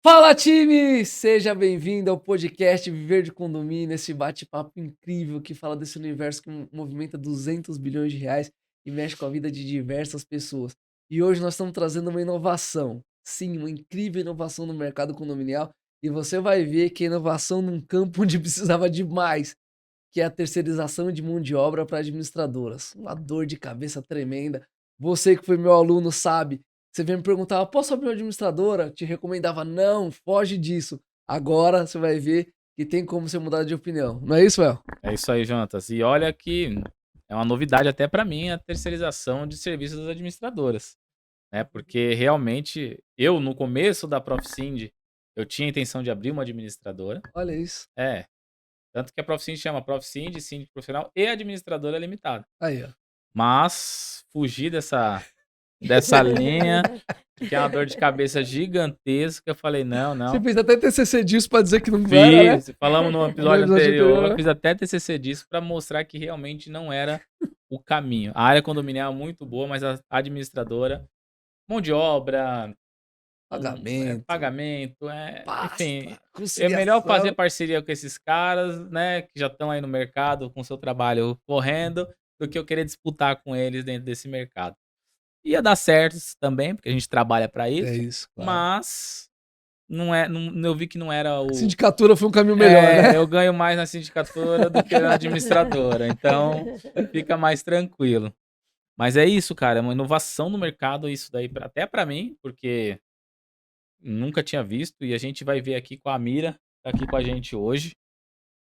Fala, time! Seja bem-vindo ao podcast Viver de Condomínio, esse bate-papo incrível que fala desse universo que movimenta 200 bilhões de reais e mexe com a vida de diversas pessoas. E hoje nós estamos trazendo uma inovação, sim, uma incrível inovação no mercado condominial, e você vai ver que é inovação num campo onde precisava de mais, que é a terceirização de mão de obra para administradoras. Uma dor de cabeça tremenda. Você que foi meu aluno sabe. Você vem me perguntar, posso abrir uma administradora? Te recomendava, não, foge disso. Agora você vai ver que tem como você mudar de opinião. Não é isso, El? É isso aí, Jonatas. E olha que é uma novidade até para mim a terceirização de serviços das administradoras, né? Porque realmente eu no começo da ProfSind, eu tinha a intenção de abrir uma administradora. Olha isso. É, tanto que a ProfSind chama ProfSind, Síndico Profissional e Administradora Limitada. Aí, ó. Mas fugi dessa linha, que é uma dor de cabeça gigantesca. Eu falei, não, Você não. fez até TCC disso pra dizer que não era, né? Falamos no No episódio episódio anterior, anterior, eu né? fiz até TCC disso para mostrar que realmente não era o caminho. A área condominial é muito boa, mas a administradora, mão de obra, Pagamento, pagamento, enfim, pasta, é melhor fazer conciliação. parceria com esses caras, né, que já estão aí no mercado com seu trabalho correndo, do que eu querer disputar com eles dentro desse mercado. Ia dar certo também, porque a gente trabalha para É isso, isso, claro. mas eu vi que não era A o. sindicatura foi um caminho melhor, né? Eu ganho mais na sindicatura do que na administradora, então fica mais tranquilo. Mas é isso, cara, é uma inovação no mercado isso daí, até para mim, porque nunca tinha visto e a gente vai ver aqui com a Mira, tá aqui com a gente hoje,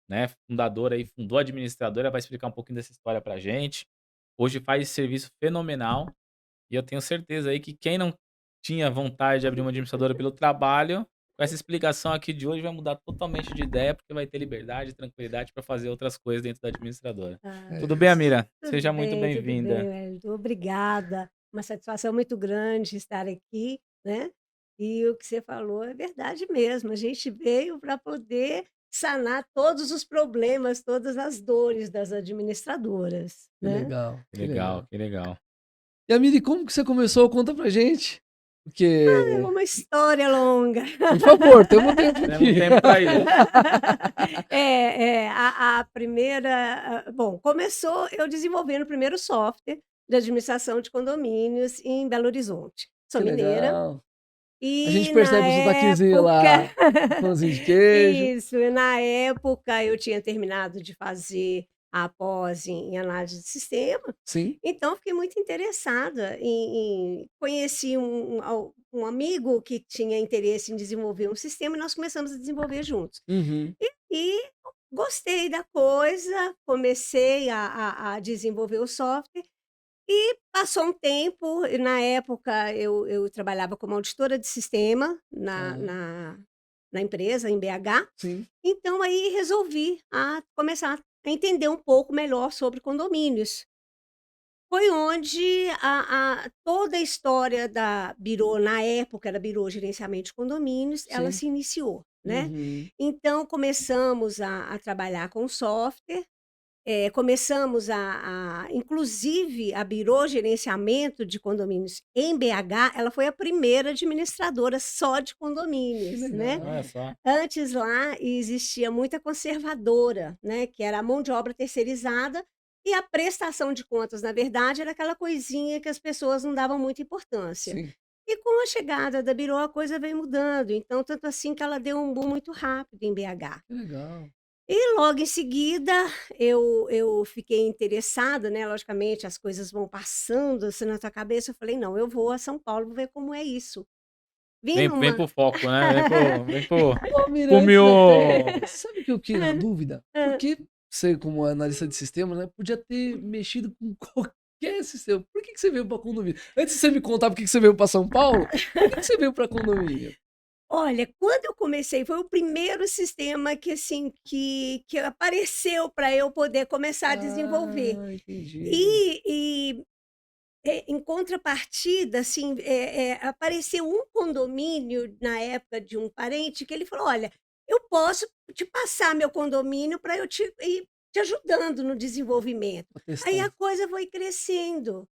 né? Fundadora aí, fundou a administradora, vai explicar um pouquinho dessa história pra gente. Hoje faz esse serviço fenomenal e eu tenho certeza aí que quem não tinha vontade de abrir uma administradora pelo trabalho, com essa explicação aqui de hoje vai mudar totalmente de ideia, porque vai ter liberdade e tranquilidade para fazer outras coisas dentro da administradora. É Tudo bem, isso. Amira? Tudo Seja muito bem, bem-vinda. Wellington. Obrigada. Uma satisfação muito grande estar aqui, né? E o que você falou é verdade mesmo. A gente veio para poder sanar todos os problemas, todas as dores das administradoras, Que né? legal, Que que legal, legal. que legal. E a Miri, como que você começou? Conta pra gente. É Porque, uma história longa. por favor, temos tempo Temos aqui. tempo para isso. A primeira. Bom, começou eu desenvolvendo o primeiro software de administração de condomínios em Belo Horizonte. Sou Que mineira. legal. A gente E na percebe o sotaquezinho lá, época pãozinho de queijo. isso, e na época eu tinha terminado de fazer a pós em análise de sistema, Sim. então eu fiquei muito interessada conheci um amigo que tinha interesse em desenvolver um sistema e nós começamos a desenvolver juntos. Uhum. E gostei da coisa, comecei a desenvolver o software e passou um tempo, e na época eu trabalhava como auditora de sistema na Ah, na na empresa, em BH, sim. então aí resolvi começar a entender um pouco melhor sobre condomínios. Foi onde toda a história da Birô, na época era Birô Gerenciamento de Condomínios, ela Sim. se iniciou, né. Uhum. Então começamos a trabalhar com software. Começamos inclusive a Birô Gerenciamento de Condomínios em BH, ela foi a primeira administradora só de Que condomínios, né. legal. Olha só. Antes lá existia muita conservadora, né, que era a mão de obra terceirizada, e a prestação de contas, na verdade, era aquela coisinha que as pessoas não davam muita importância. Sim. E com a chegada da Birô a coisa veio mudando, então tanto assim que ela deu um boom muito rápido em BH. Que legal. E logo em seguida eu fiquei interessada, né, logicamente as coisas vão passando assim na tua cabeça, eu falei: "Não, eu vou a São Paulo, vou ver como é isso". Vim Vem numa pro foco, né? Vem Ô, Mira, pro antes miolo. até, sabe que eu fiquei na dúvida? hã. Porque você, como analista de sistema, né, podia ter mexido com qualquer sistema. Por que você veio pra condomínio? Antes de você me contar por que você veio pra São Paulo, por que você veio pra condomínio? Olha, quando eu comecei, foi o primeiro sistema que, assim, que apareceu para eu poder começar a desenvolver. Ah, entendi. Em contrapartida, assim, apareceu um condomínio na época de um parente que ele falou: "Olha, eu posso te passar meu condomínio para eu te ir te ajudando no desenvolvimento". Pra Aí testar. a coisa foi crescendo.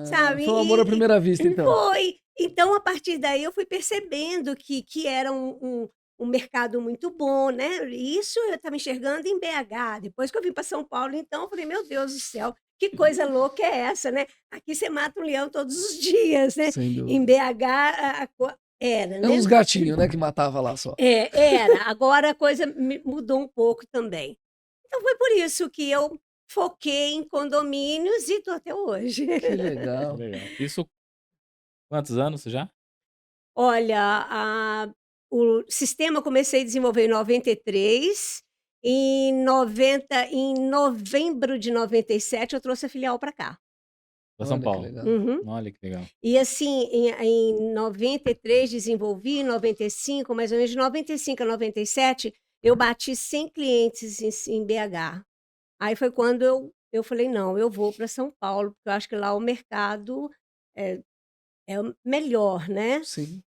sabe? Foi um amor à primeira vista, então. Foi. Então, a partir daí, eu fui percebendo que era um mercado muito bom, né? E isso eu estava enxergando em BH. Depois que eu vim para São Paulo, então, eu falei, meu Deus do céu, que coisa louca é essa, né? Aqui você mata um leão todos os dias, né? Sem Em dúvida. BH era, É uns né? gatinhos, né, que matava lá só. Era. Agora a coisa mudou um pouco também. Então, foi por isso que eu foquei em condomínios e estou até hoje. Que legal. Legal. Isso, quantos anos já? Olha, o sistema eu comecei a desenvolver em 93, em novembro de 97 eu trouxe a filial para cá. Pra São Olha que Paulo. legal. Uhum. Olha que legal. E assim, em 93 desenvolvi, em 95, mais ou menos de 95 a 97, eu bati 100 clientes em BH. Aí foi quando eu falei: "Não, eu vou para São Paulo", porque eu acho que lá o mercado é é o melhor, né. Sim.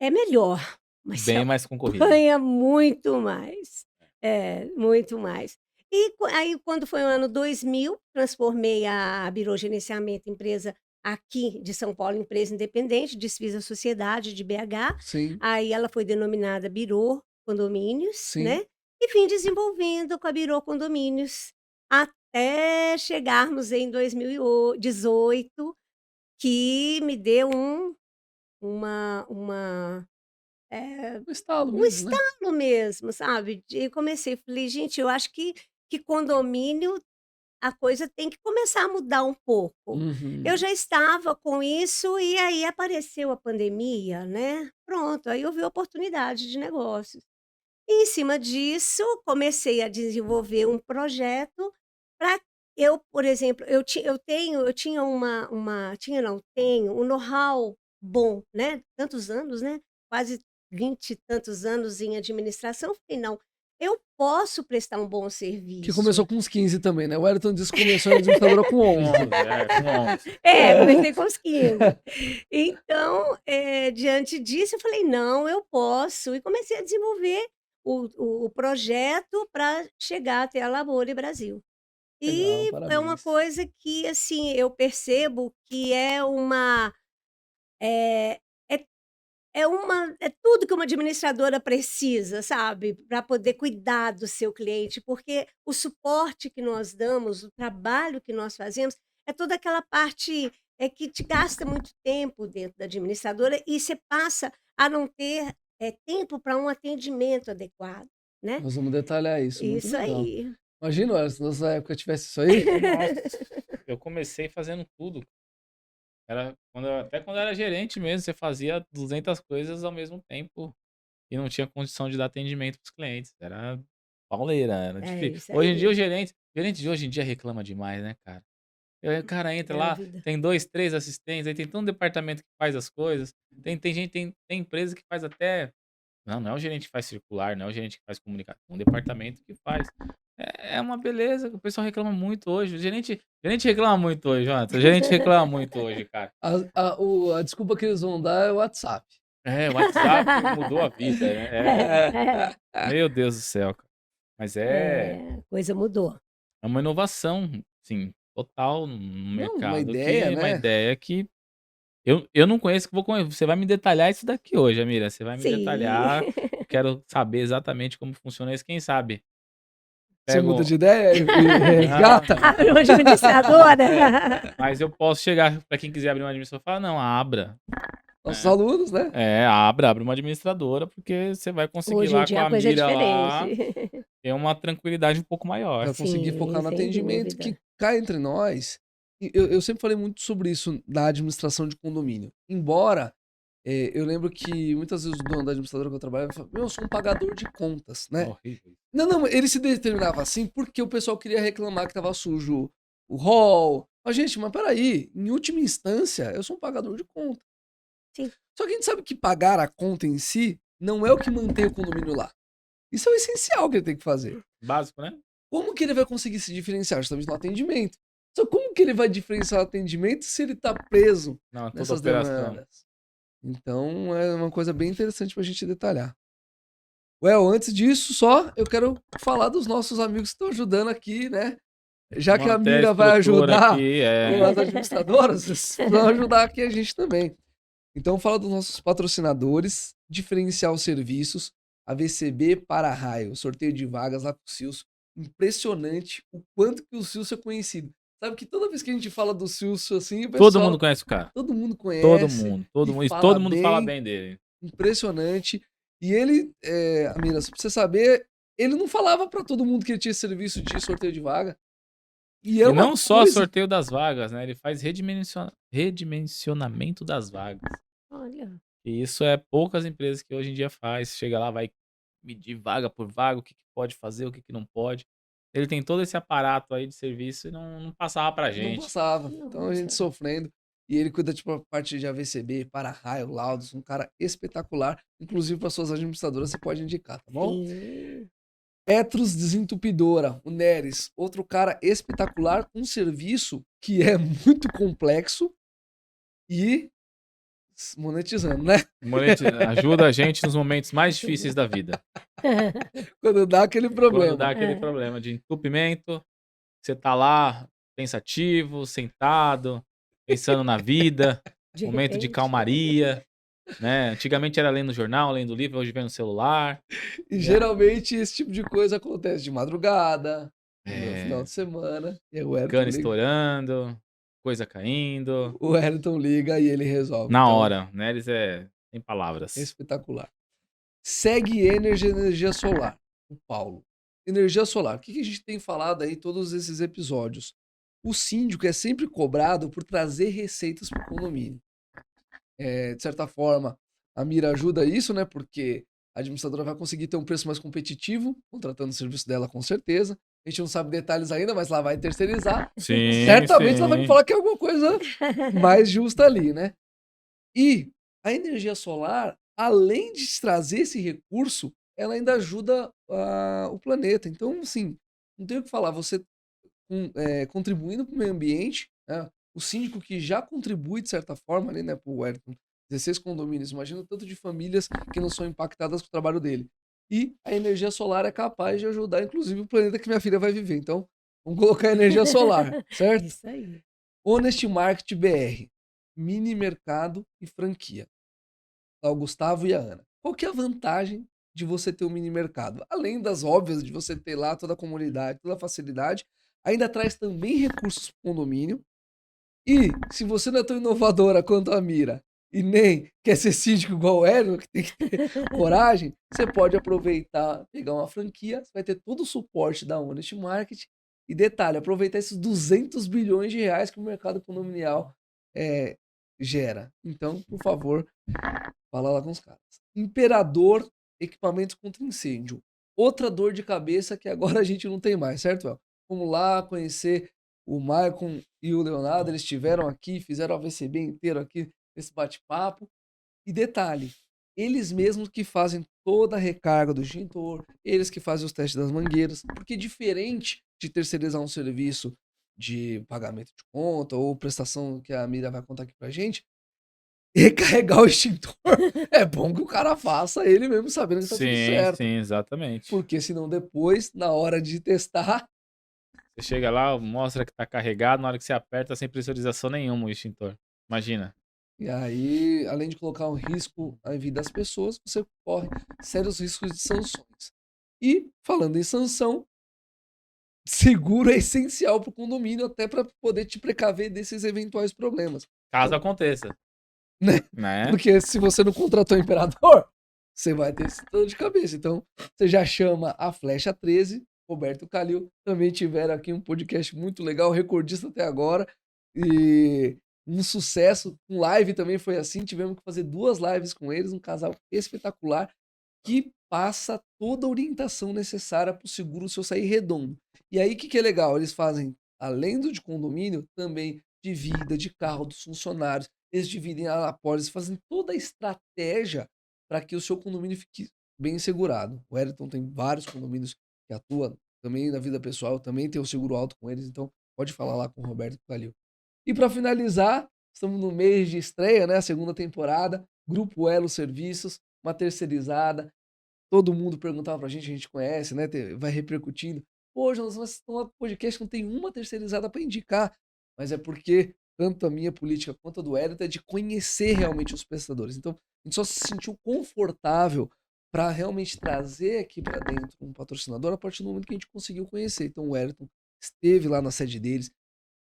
É melhor, mas você Bem mais concorrido. apanha muito mais. É, muito mais. E aí quando foi o ano 2000, transformei a Birô Gerenciamento, empresa aqui de São Paulo, empresa independente, desfiz a sociedade de BH, Sim, aí ela foi denominada Birô Condomínios, sim. né, e vim desenvolvendo com a Birô Condomínios, até chegarmos em 2018, que me deu uma Um estalo um mesmo, né? estalo mesmo, sabe, de comecei, falei: "Gente, eu acho que condomínio, a coisa tem que começar a mudar um pouco". Eu Uhum. já estava com isso e aí apareceu a pandemia, né, pronto, aí eu vi oportunidade de negócios. E em cima disso, comecei a desenvolver um projeto para eu, por exemplo, eu tinha tinha não, tenho um know-how bom, né, tantos anos, né, quase 20 e tantos anos em administração, falei: "Não, eu posso prestar um bom Que serviço". começou com uns 15 também, né? O Wellington disse que começou em administradora com Com 11. 11, com 11. É, comecei com os 15. Então, diante disso, eu falei: "Não, eu posso", e comecei a desenvolver o projeto para chegar até a Labore Brasil. Legal, E é uma parabéns. coisa que, assim, eu percebo que é é é tudo que uma administradora precisa, sabe, para poder cuidar do seu cliente, porque o suporte que nós damos, o trabalho que nós fazemos, é toda aquela parte, que te gasta muito tempo dentro da administradora e você passa a não ter, tempo para um atendimento adequado, né. Nós vamos detalhar isso, muito Isso legal. aí. Imagina, Wellington, se na nossa época tivesse isso aí. Nossa, eu comecei fazendo tudo. Até quando eu era gerente mesmo, você fazia 200 coisas ao mesmo tempo e não tinha condição de dar atendimento para os clientes. Era pauleira, era É difícil. isso Hoje em dia o aí, gerente de hoje em dia reclama demais, né, cara? E aí o cara entra é a lá, vida. tem 2, 3 assistentes, aí tem todo um departamento que faz as coisas. Tem empresa que faz até. Não é o gerente que faz circular, não é o gerente que faz comunicação, é um departamento que faz. É uma beleza, o pessoal reclama muito hoje. O gerente reclama muito hoje, Jonathan. O gerente reclama muito hoje, cara. A desculpa que eles vão dar é o WhatsApp. É, o WhatsApp mudou a vida, né? É, Meu Deus do céu, cara. Mas a coisa mudou. é uma inovação, sim, total no Não, uma mercado, que ideia, é uma né? ideia que eu não conheço, que você vai me detalhar isso daqui hoje, Amira. Você vai me Sim. detalhar. Eu quero saber exatamente como funciona isso. Quem sabe Você muda pego. de ideia e Não, resgata? Abre uma administradora. mas eu posso chegar para quem quiser abrir uma administradora e falar: não, abra. Nossos alunos, né? Abre uma administradora, porque você vai conseguir Hoje em lá com dia a a coisa é mira diferente. lá ter uma tranquilidade um pouco maior. Vai conseguir Sim, focar no sem atendimento dúvida. que cai entre nós. E eu sempre falei muito sobre isso da administração de condomínio. Embora eu lembro que muitas vezes o dono da administradora que eu trabalhava falava: Meu, eu sou um pagador de contas, É né? horrível. Não, ele se determinava assim porque o pessoal queria reclamar que tava sujo o hall. Mas, gente, mas peraí, em última instância, eu sou um pagador de conta. Sim. Só que a gente sabe que pagar a conta em si não é o que mantém o condomínio lá. Isso é o essencial que ele tem que fazer. Básico, né? Como que ele vai conseguir se diferenciar? Justamente no atendimento. Só como que ele vai diferenciar o atendimento se ele tá preso Não, toda nessas operação. demandas? Então é uma coisa bem interessante pra gente detalhar. Well, antes disso, só eu quero falar dos nossos amigos que estão ajudando aqui, né? Já que a manter a Mira vai estrutura ajudar aqui, as administradoras, vocês vão ajudar aqui a gente também. Então, fala dos nossos patrocinadores, diferencial serviços, a VCB para-raio, sorteio de vagas lá com o Silcio. Impressionante o quanto que o Silcio é conhecido. Sabe que toda vez que a gente fala do Silcio assim, o todo mundo pessoal, conhece o cara. todo mundo Todo conhece mundo, e e fala todo mundo fala bem, bem dele. impressionante. E ele, Amira, pra você saber, ele não falava pra todo mundo que ele tinha esse serviço de sorteio de vaga. E é E uma não só coisa. sorteio das vagas, né? Ele faz redimensionamento das vagas. Olha. E isso é poucas empresas que hoje em dia faz. Chega lá, vai medir vaga por vaga, o que pode fazer, o que não pode. Ele tem todo esse aparato aí de serviço e não passava pra Não gente. passava. Então a gente Nossa. sofrendo. E ele cuida, tipo, a parte de AVCB, para-raio, laudos, um cara espetacular. Inclusive, para suas administradoras, você pode indicar, tá bom? Sim. Petros Desentupidora, o Neres, outro cara espetacular, um serviço que é muito complexo e monetizando, né? Ajuda a gente nos momentos mais difíceis da vida. Quando dá aquele Quando problema. dá aquele problema de entupimento, você tá lá pensativo, sentado, pensando na vida, De momento de repente. calmaria, né? Antigamente era lendo jornal, lendo livro, hoje vem no celular. E geralmente esse tipo de coisa acontece de madrugada, no final É, de semana. E aí cano estourando, coisa caindo. O Wellington liga e ele resolve. Na Então, hora, né? Eles sem palavras. espetacular. Segue energia solar. O Paulo. Energia solar. O que a gente tem falado aí todos esses episódios? O síndico é sempre cobrado por trazer receitas para o condomínio. De certa forma, a Mira ajuda isso, né? Porque a administradora vai conseguir ter um preço mais competitivo, contratando o serviço dela com certeza. A gente não sabe detalhes ainda, mas lá vai terceirizar. Sim, Certamente ela vai me sim. falar que é alguma coisa mais justa ali, né? E a energia solar, além de trazer esse recurso, ela ainda ajuda o planeta. Então, assim, não tem o que falar. Você contribuindo para o meio ambiente, né? O síndico que já contribui de certa forma ali, né, para o Wellington, 16 condomínios, imagina o tanto de famílias que não são impactadas com o trabalho dele. E a energia solar é capaz de ajudar, inclusive, o planeta que minha filha vai viver. Então, vamos colocar energia solar, certo? Isso aí. Honest Market BR, mini mercado e franquia. Tá o Gustavo e a Ana. Qual que é a vantagem de você ter um mini mercado? Além das óbvias de você ter lá toda a comunidade, toda a facilidade, ainda traz também recursos para o condomínio. E se você não é tão inovadora quanto a Mira e nem quer ser síndico igual o Hélio, que tem que ter coragem, você pode aproveitar, pegar uma franquia, você vai ter todo o suporte da Honest Market. E detalhe, aproveitar esses 200 bilhões de reais que o mercado condominial gera. Então, por favor, fala lá com os caras. Imperador, equipamentos contra incêndio. Outra dor de cabeça que agora a gente não tem mais, certo, El? Vamos lá conhecer o Maicon e o Leonardo, eles estiveram aqui, fizeram o AVCB inteiro aqui nesse bate-papo. E detalhe, eles mesmos que fazem toda a recarga do extintor, eles que fazem os testes das mangueiras, porque diferente de terceirizar um serviço de pagamento de conta ou prestação que a Mira vai contar aqui pra gente, recarregar o extintor é bom que o cara faça ele mesmo sabendo que tá tudo Sim, certo. sim, exatamente. Porque senão depois, na hora de testar, Você chega lá, mostra que tá carregado, na hora que você aperta, sem pressurização nenhuma o extintor. Imagina. e aí, além de colocar um risco à vida das pessoas, você corre sérios riscos de sanções. E, falando em sanção, seguro é essencial para o condomínio, até para poder te precaver desses eventuais problemas. Caso aconteça. Né? Né? Porque se você não contratou o imperador, você vai ter esse dor de cabeça. Então, você já chama a Flecha 13, Roberto Calil. Também tiveram aqui um podcast muito legal, recordista até agora. E um sucesso. Um live também foi assim. Tivemos que fazer 2 lives com eles, um casal espetacular que passa toda a orientação necessária para o seguro seu sair redondo. E aí, o que é legal? Eles fazem, além do de condomínio, também de vida, de carro, dos funcionários. Eles dividem a apólice, fazem toda a estratégia para que o seu condomínio fique bem segurado. O Wellington tem vários condomínios que atuam também na vida pessoal, também tem o seguro alto com eles, então pode falar lá com o Roberto Calil. E para finalizar, estamos no mês de estreia, né? A segunda temporada, Grupo Elo Serviços, uma terceirizada. Todo mundo perguntava pra gente, a gente conhece, né? Vai repercutindo. poxa, nós vamos tomar podcast, não tem uma terceirizada para indicar. Mas é porque tanto a minha política quanto a do Wellington é de conhecer realmente os prestadores. Então, a gente só se sentiu confortável para realmente trazer aqui para dentro um patrocinador a partir do momento que a gente conseguiu conhecer. Então, o Wellington esteve lá na sede deles,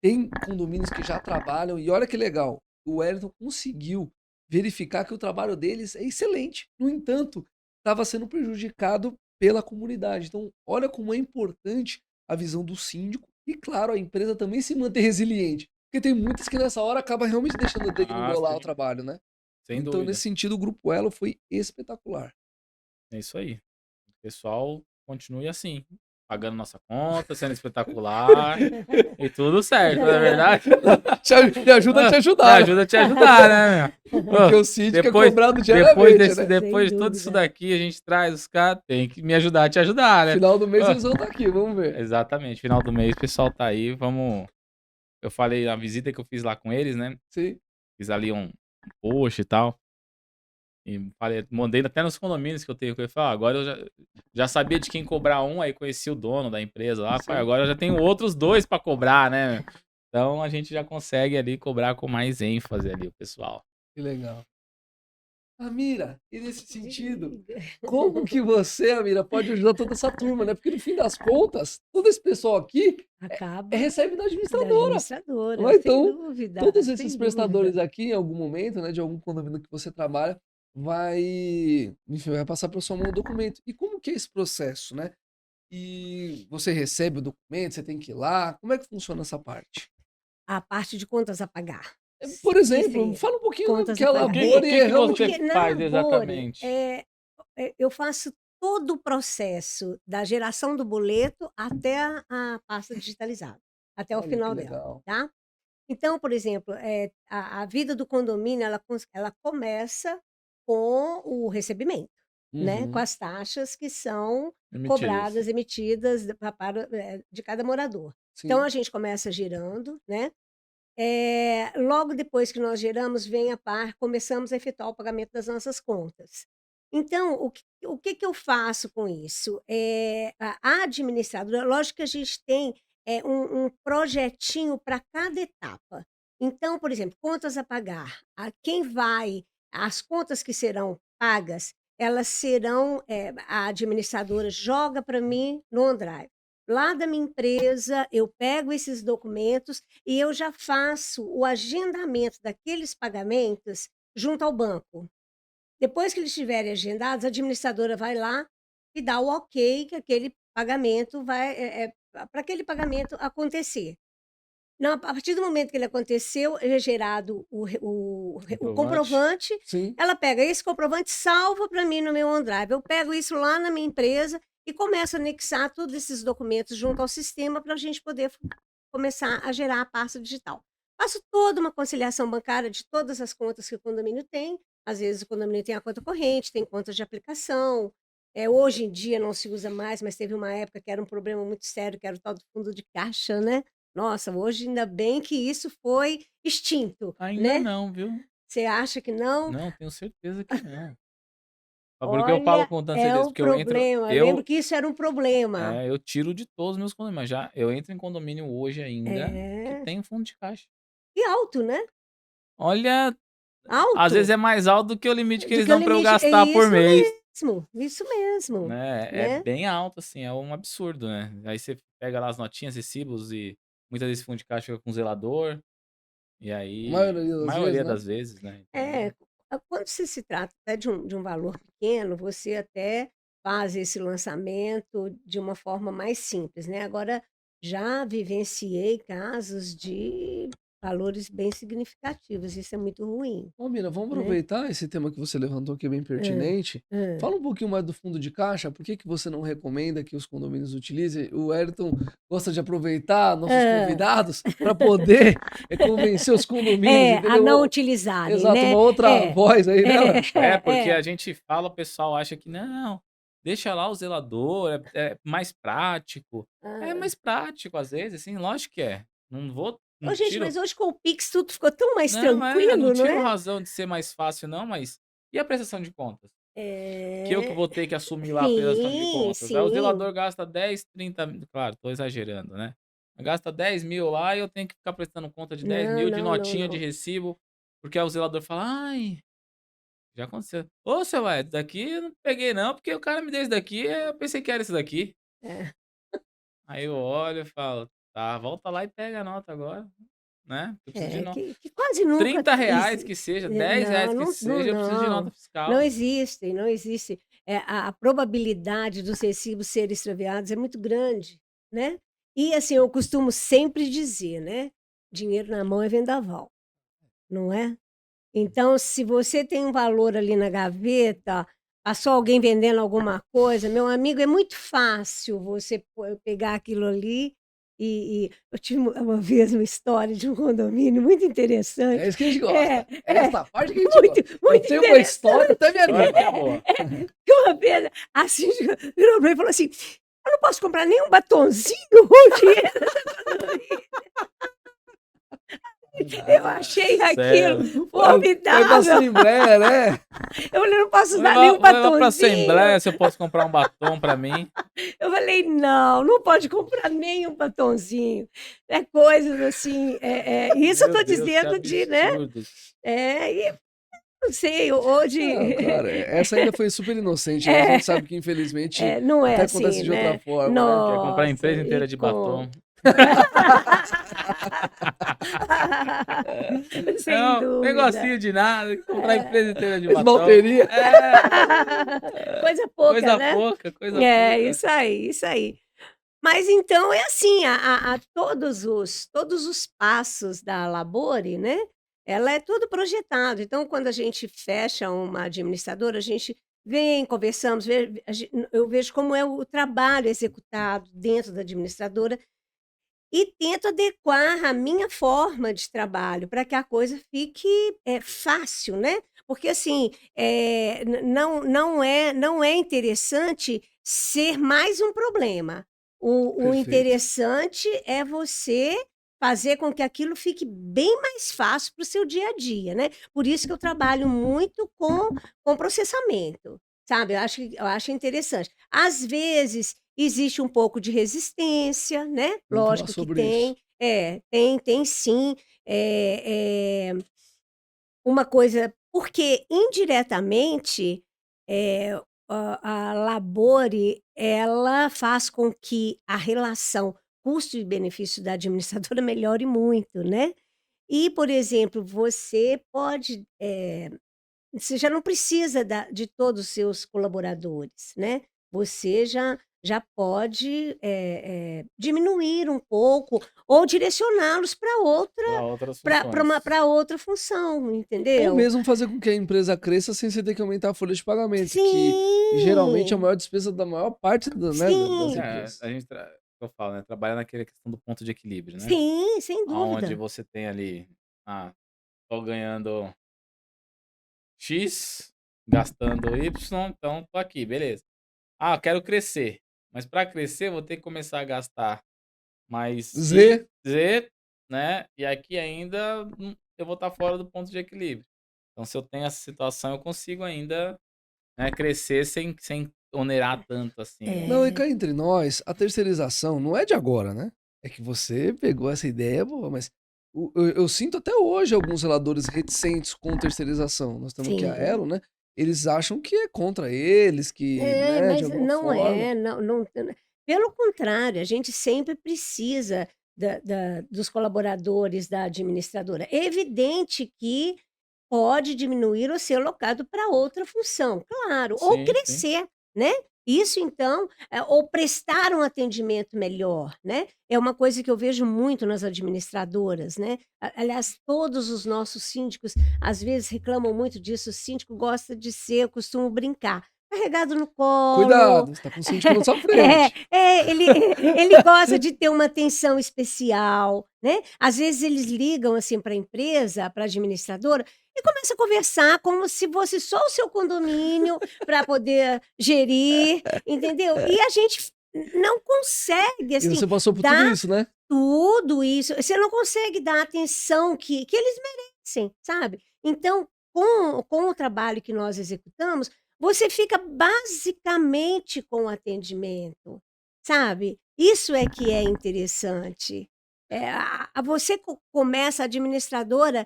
tem condomínios que já trabalham, e olha que legal, o Wellington conseguiu verificar que o trabalho deles é excelente. No entanto, estava sendo prejudicado pela comunidade. Então, olha como é importante a visão do síndico e, claro, a empresa também se manter resiliente. Porque tem muitas que nessa hora acaba realmente deixando de Ah, engolar o sim, trabalho, né? sem Então, dúvida. nesse sentido, o Grupo Elo foi espetacular. É isso aí. O pessoal continue assim, pagando nossa conta, sendo espetacular e tudo certo, não é verdade? Me ajuda a te Me ajudar, né? ajuda a te ajudar, né, meu? Porque Ô, o síndico é depois, cobrado depois, diariamente, desse, né? Sem depois de tudo isso dúvida. daqui, a gente traz os caras, tem que me ajudar a te ajudar, né? Final do mês Ô, eles vão estar aqui, vamos ver. exatamente, final do mês o pessoal tá aí, vamos. Eu falei a visita que eu fiz lá com eles, né? Sim. Fiz ali um post e tal. E falei, mandei até nos condomínios que eu tenho. Eu falei, agora eu já sabia de quem cobrar um, aí conheci o dono da empresa lá. Falei, Sim. agora eu já tenho outros dois para cobrar, né? Então a gente já consegue ali cobrar com mais ênfase ali o pessoal. Que legal. Amira, e nesse sentido, Diga. como que você, Amira, pode ajudar toda essa turma, né? Porque no fim das contas, todo esse pessoal aqui Acaba recebe da da administradora. administradora, Não é? sem Então, dúvida, todos sem esses dúvida. prestadores aqui, em algum momento, né, de algum condomínio que você trabalha, enfim, vai passar para sua mão o documento. E como que é esse processo, né? E você recebe o documento, você tem que ir lá, como é que funciona essa parte? A parte de contas a pagar. Por Que exemplo, seria fala um pouquinho, né, contas porque a a pagar. O Labore que é que realmente... você Porque na faz Labore, exatamente? eu faço todo o processo da geração do boleto até a pasta digitalizada, até o Olha que final dela, legal. tá. Então, por exemplo, a vida do condomínio ela começa com o recebimento, né, com Uhum, as taxas que são Emitidas. cobradas, emitidas de cada morador. Então sim. a gente começa gerando, né. Logo depois que nós geramos, vem começamos a efetuar o pagamento das nossas contas. Então, o que eu faço com isso? A administradora, lógico que a gente tem, um projetinho para cada etapa. Então, por exemplo, contas a pagar, as contas que serão pagas, elas serão, a administradora joga para mim no OneDrive. Lá da minha empresa, eu pego esses documentos e eu já faço o agendamento daqueles pagamentos junto ao banco. Depois que eles estiverem agendados, a administradora vai lá e dá o ok que aquele pagamento para aquele pagamento acontecer. Não, a partir do momento que ele aconteceu, é gerado o Comprovante. comprovante, Sim. ela pega esse comprovante, salva para mim no meu OneDrive. Eu pego isso lá na minha empresa e começo a anexar todos esses documentos junto ao sistema para a gente poder começar a gerar a pasta digital. Faço toda uma conciliação bancária de todas as contas que o condomínio tem. Às vezes o condomínio tem a conta corrente, tem contas de aplicação. Hoje em dia não se usa mais, mas teve uma época que era um problema muito sério, que era o tal do fundo de caixa, né? Nossa, hoje ainda bem que isso foi extinto, Ainda né. não, viu? Você acha que não? Não, tenho certeza que não. Mas por que eu falo Olha, com tanta é certeza? o Porque eu entro, problema. Eu lembro que isso era um problema. eu tiro de todos os meus condomínios. Já, eu entro em condomínio hoje ainda que É. tem fundo de caixa. E alto, né? Olha, às vezes Alto é mais alto do que o limite que do eles que o dão para eu limite. É gastar por mês, isso mesmo, né? É né. bem alto, assim, é um absurdo, né? Aí você pega lá as notinhas, recibos e muitas vezes fundo de caixa fica com zelador, e A aí, maioria a das vezes, maioria né? das vezes, né? É, Então, quando se trata até de um valor pequeno, você até faz esse lançamento de uma forma mais simples, né. Agora, já vivenciei casos de valores bem significativos, isso é muito ruim, Ô, Mira, vamos né. aproveitar esse tema que você levantou, que é bem Hã, pertinente. hã. Fala um pouquinho mais do fundo de caixa. Por que que você não recomenda que os condomínios utilizem? O Ayrton gosta de aproveitar nossos Hã. convidados para poder convencer os condomínios, A não entendeu? utilizarem, Exato, né. uma outra É, voz aí, né, é, mano? porque é. a gente fala, o pessoal acha que não, deixa lá o zelador, é mais prático. É Hã. mais prático às vezes, assim, lógico que é. Não Ô gente, tiro mas hoje com o Pix tudo ficou tão mais não tranquilo, não tiro é? razão de ser mais fácil não, mas e a prestação de contas? que eu que É, vou ter que assumir lá a prestação de sim, contas. Aí o sim. zelador gasta 10, 30, claro, tô exagerando, né? Gasta 10 mil lá e eu tenho que ficar prestando conta de 10 Não, mil de não, não, notinha de não. recibo, porque aí o zelador fala, ai, já aconteceu. Ô, seu Ed, daqui eu não peguei não, porque o cara me deu esse daqui, eu pensei que era esse daqui. É, Aí eu olho e falo, tá, volta lá e pega a nota agora, né? Eu preciso de nota. que quase nunca 30 reais exi que seja, 10 reais não, que não não seja, eu preciso de nota não. Não fiscal. existe, não existe. A probabilidade dos recibos serem extraviados é muito grande, né. E, assim, eu costumo sempre dizer, né, dinheiro na mão é vendaval, não é? Então, se você tem um valor ali na gaveta, passou alguém vendendo alguma coisa, meu amigo, é muito fácil você pegar aquilo ali eu tive uma vez uma história de um condomínio muito É interessante. isso que a gente É, gosta. É é, essa parte que a gente muito, gosta. Eu muito tenho uma história, interessante. até me História anima. muito boa. Que uma vez a síndica virou pra mim e falou assim: "Eu não posso comprar nem um batonzinho com dinheiro da condomínio". Eu achei aquilo Sério. Foi pra formidável. Assembleia, né? Eu falei: "Não posso Vou usar nem levar, um vou levar pra batonzinho". Assembleia se eu posso comprar um batom pra mim. Eu falei: "Não, não pode comprar nem um batonzinho". É coisas assim, isso eu Meu tô Deus, que dizendo de, né, absurdo. e não sei, hoje Não, claro, essa ainda foi super inocente, né? A é, gente sabe que infelizmente não é até acontece assim, de outra né. forma, né? Quer comprar a Nossa, empresa inteira e de com batom. É sem um dúvida. negocinho de nada, comprar a empresa inteira de batom. Esmalteria. É, Coisa pouca, coisa né. pouca, coisa É, pouca. isso aí, isso aí. Mas então é assim, a todos os passos da Labore, né, ela é tudo projetado. Então quando a gente fecha uma administradora, a gente vem, conversamos, eu vejo como é o trabalho executado dentro da administradora e tento adequar a minha forma de trabalho para que a coisa fique, fácil, né. Porque assim, não é interessante ser mais um problema. O Perfeito. interessante é você fazer com que aquilo fique bem mais fácil para o seu dia a dia, né. Por isso que eu trabalho muito com processamento, sabe. Eu acho interessante. Às vezes existe um pouco de resistência, né, Vamos falar lógico que sobre isso. tem. É, tem sim. Uma coisa porque indiretamente, a Labore, ela faz com que a relação custo e benefício da administradora melhore muito, né. E, por exemplo, você já não precisa de todos os seus colaboradores, né. Você já pode, diminuir um pouco ou direcioná-los para outra Para outras funções. para outra função, Ou entendeu? mesmo fazer com que a empresa cresça sem você ter que aumentar a folha de pagamento, que geralmente é a Sim, maior despesa da maior parte né, das sim, É, empresas. a gente eu falo, né, trabalha naquela questão do ponto de equilíbrio, né. sim, sem Aonde dúvida. você tem ali, ah, tô ganhando X, gastando Y, então tô aqui, beleza. Ah, eu quero crescer, mas para crescer eu vou ter que começar a gastar mais Y, Z, Z, né, e aqui ainda, eu vou estar fora do ponto de equilíbrio. Então se eu tenho essa situação, eu consigo ainda, né, crescer sem onerar tanto assim não, e É. cá entre nós, a terceirização não é de agora, né? É que você pegou essa ideia, boa, mas eu sinto até hoje alguns zeladores reticentes com terceirização. Nós temos aqui a Sim. Elo, né? Eles acham que é contra eles, que, É, né, de mas alguma não forma. é, não pelo contrário, a gente sempre precisa dos colaboradores da administradora. É evidente que pode diminuir ou ser alocado para outra função, claro, ou Sim, sim. crescer, né. Isso então, ou prestar um atendimento melhor, né. É uma coisa que eu vejo muito nas administradoras, né. Aliás, todos os nossos síndicos, às vezes, reclamam muito disso, o síndico gosta de ser eu costumo brincar, carregado no colo. Cuidado, você tá com o síndico na sua É, frente. ele gosta de ter uma atenção especial, né. Às vezes eles ligam, assim, para a empresa, para a administradora, e começa a conversar como se fosse só o seu condomínio para poder gerir, entendeu. E a gente não consegue, E assim, você passou por tudo dar isso, né? tudo isso, você não consegue dar a atenção que eles merecem, sabe. Então, com o trabalho que nós executamos, você fica basicamente com o atendimento, sabe? Isso é que é interessante. Você começa, a administradora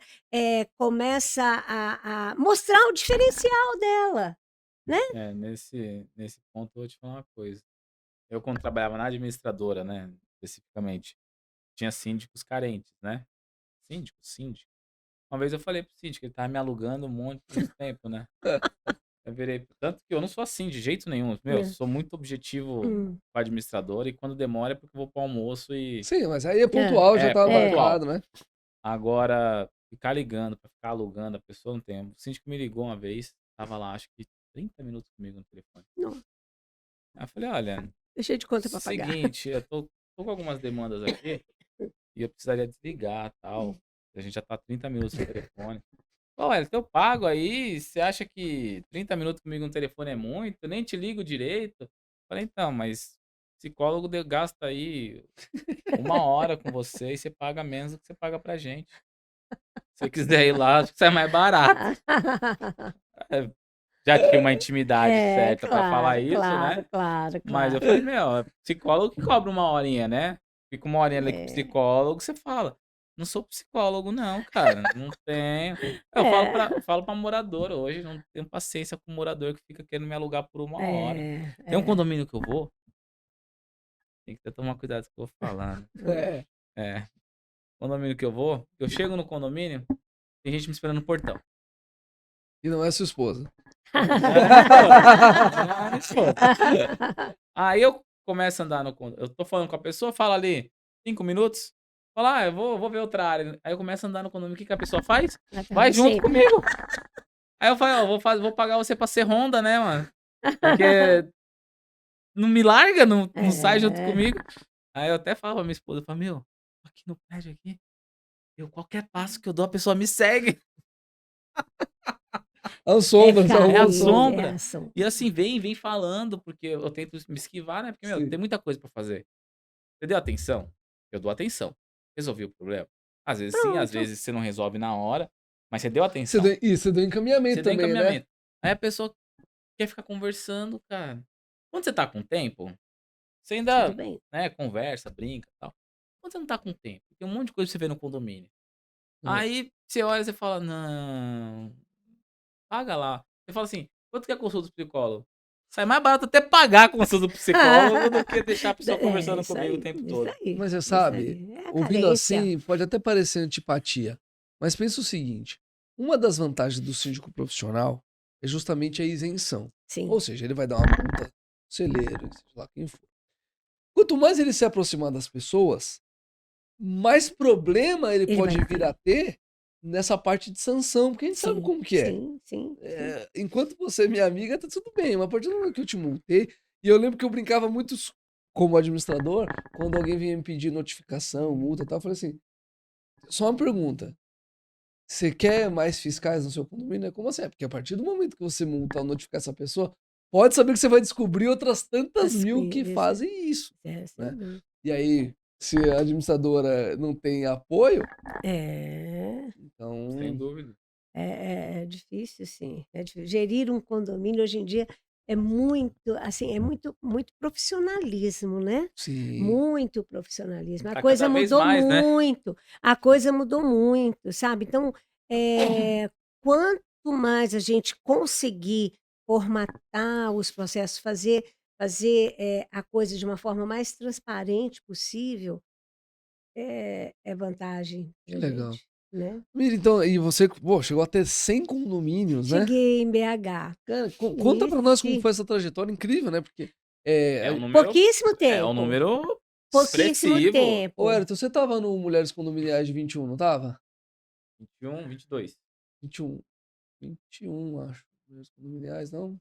começa a mostrar o diferencial dela, né? Nesse ponto eu vou te falar uma coisa. Eu, quando trabalhava na administradora, né, especificamente, tinha síndicos carentes, né? Síndico. Uma vez eu falei pro síndico, ele tava me alugando um monte de tempo, né? Eu virei. Tanto que eu não sou assim, de jeito nenhum. Meu, eu É. sou muito objetivo Hum. com a administradora e quando demora é porque eu vou pro almoço e. Sim, mas aí é pontual, já É, tá pontual. marcado, né? Agora, ficar ligando pra ficar alugando, a pessoa não tem. O síndico me ligou uma vez, tava lá, acho que 30 minutos comigo no telefone. Não, Aí eu falei, olha, deixei de conta para pagar. seguinte, eu tô com algumas demandas aqui e eu precisaria desligar e tal. A gente já tá 30 minutos no telefone. Olha, eu pago aí, você acha que 30 minutos comigo no telefone é muito? Eu nem te ligo direito. Falei, então, mas psicólogo gasta aí 1 hora com você e você paga menos do que você paga pra gente. Se você quiser ir lá, acho que sai mais barato. É, já tinha uma intimidade certa pra falar isso, né? Claro, Mas eu claro. falei, meu, é psicólogo que cobra 1 horinha, né? Fica 1 horinha ali com o psicólogo, você fala. Não sou psicólogo, não, cara. Não tenho. Eu falo pra moradora hoje, não tenho paciência com morador que fica querendo me alugar por 1 hora. Tem um condomínio que eu vou, tem que até tomar cuidado com o que eu vou falar, né? É. Condomínio que eu vou, eu chego no condomínio, tem gente me esperando no portão. E não é sua esposa. Aí eu começo a andar no condomínio. Eu tô falando com a pessoa, fala ali 5 minutos. Fala, eu vou ver outra área. Aí eu começo a andar no condomínio. O que a pessoa faz? Vai junto comigo. Aí eu falo, ó, vou pagar você pra ser Honda, né, mano? Porque não me larga, não sai junto comigo. Aí eu até falo pra minha esposa, eu falo, meu, aqui no prédio aqui, qualquer passo que eu dou, a pessoa me segue. A sombra, É a sombra. sombra. E assim, vem falando, porque eu tento me esquivar, né? Porque, meu, Sim. tem muita coisa pra fazer. Você deu atenção? Eu dou atenção. Resolvi o problema? Às vezes sim, às vezes você não resolve na hora, mas você deu atenção. Você deu encaminhamento Você deu também, encaminhamento. né? Aí a pessoa quer ficar conversando, cara. Quando você tá com tempo, você ainda, Tudo bem. né, conversa, brinca e tal. Quando você não tá com tempo, tem um monte de coisa pra você ver no condomínio. Aí você olha e você fala, não, paga lá. Você fala assim, quanto que é a consulta do psicólogo? Sai mais barato até pagar a consulta do psicólogo do que deixar a pessoa conversando comigo o tempo todo. Mas você sabe, ouvindo assim, pode até parecer antipatia. Mas pensa o seguinte, uma das vantagens do síndico profissional é justamente a isenção. Sim. Ou seja, ele vai dar uma multa, celeiro, seja lá quem for. Quanto mais ele se aproximar das pessoas, mais problema ele pode vir a ter nessa parte de sanção, porque a gente sabe como que é. Sim. Enquanto você é minha amiga, tá tudo bem, mas a partir do momento que eu te multei, e eu lembro que eu brincava muito como administrador, quando alguém vinha me pedir notificação, multa e tal, eu falei assim, só uma pergunta, você quer mais fiscais no seu condomínio? Como assim? É porque a partir do momento que você multar ou notificar essa pessoa, pode saber que você vai descobrir outras tantas mil que fazem isso. Né? E aí, se a administradora não tem apoio... Então... Sem dúvida. É difícil, sim. É difícil. Gerir um condomínio hoje em dia é muito, assim, muito profissionalismo, né? Sim. Muito profissionalismo. A Tá coisa cada vez mudou mais, né? muito. A coisa mudou muito, sabe? Então, quanto mais a gente conseguir formatar os processos, fazer a coisa de uma forma mais transparente possível, é vantagem Que pra legal. gente, né? Mira, então, e você chegou a ter 100 condomínios, né? Cheguei em BH. Cara, conta pra nós como foi essa trajetória incrível, né? Porque É um número, Pouquíssimo tempo. é um número Pouquíssimo expressivo. tempo. Ô, Ayrton, você tava no Mulheres Condominiais de 21, não tava? 21, 22. 21, acho. Mulheres Condominiais, não?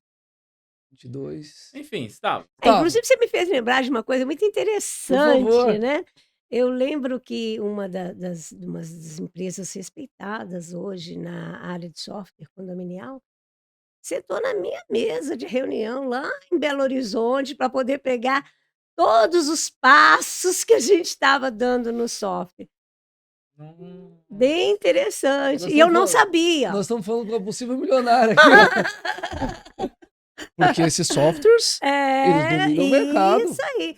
22. Enfim, estava. Inclusive, você me fez lembrar de uma coisa muito interessante, favor. né? Eu lembro que uma das empresas respeitadas hoje na área de software condominial sentou na minha mesa de reunião lá em Belo Horizonte para poder pegar todos os passos que a gente estava dando no software. Bem interessante. Nós E eu estamos não falando- sabia. Nós estamos falando com uma possível milionária aqui. Porque esses softwares, eles dominam o mercado. Isso aí.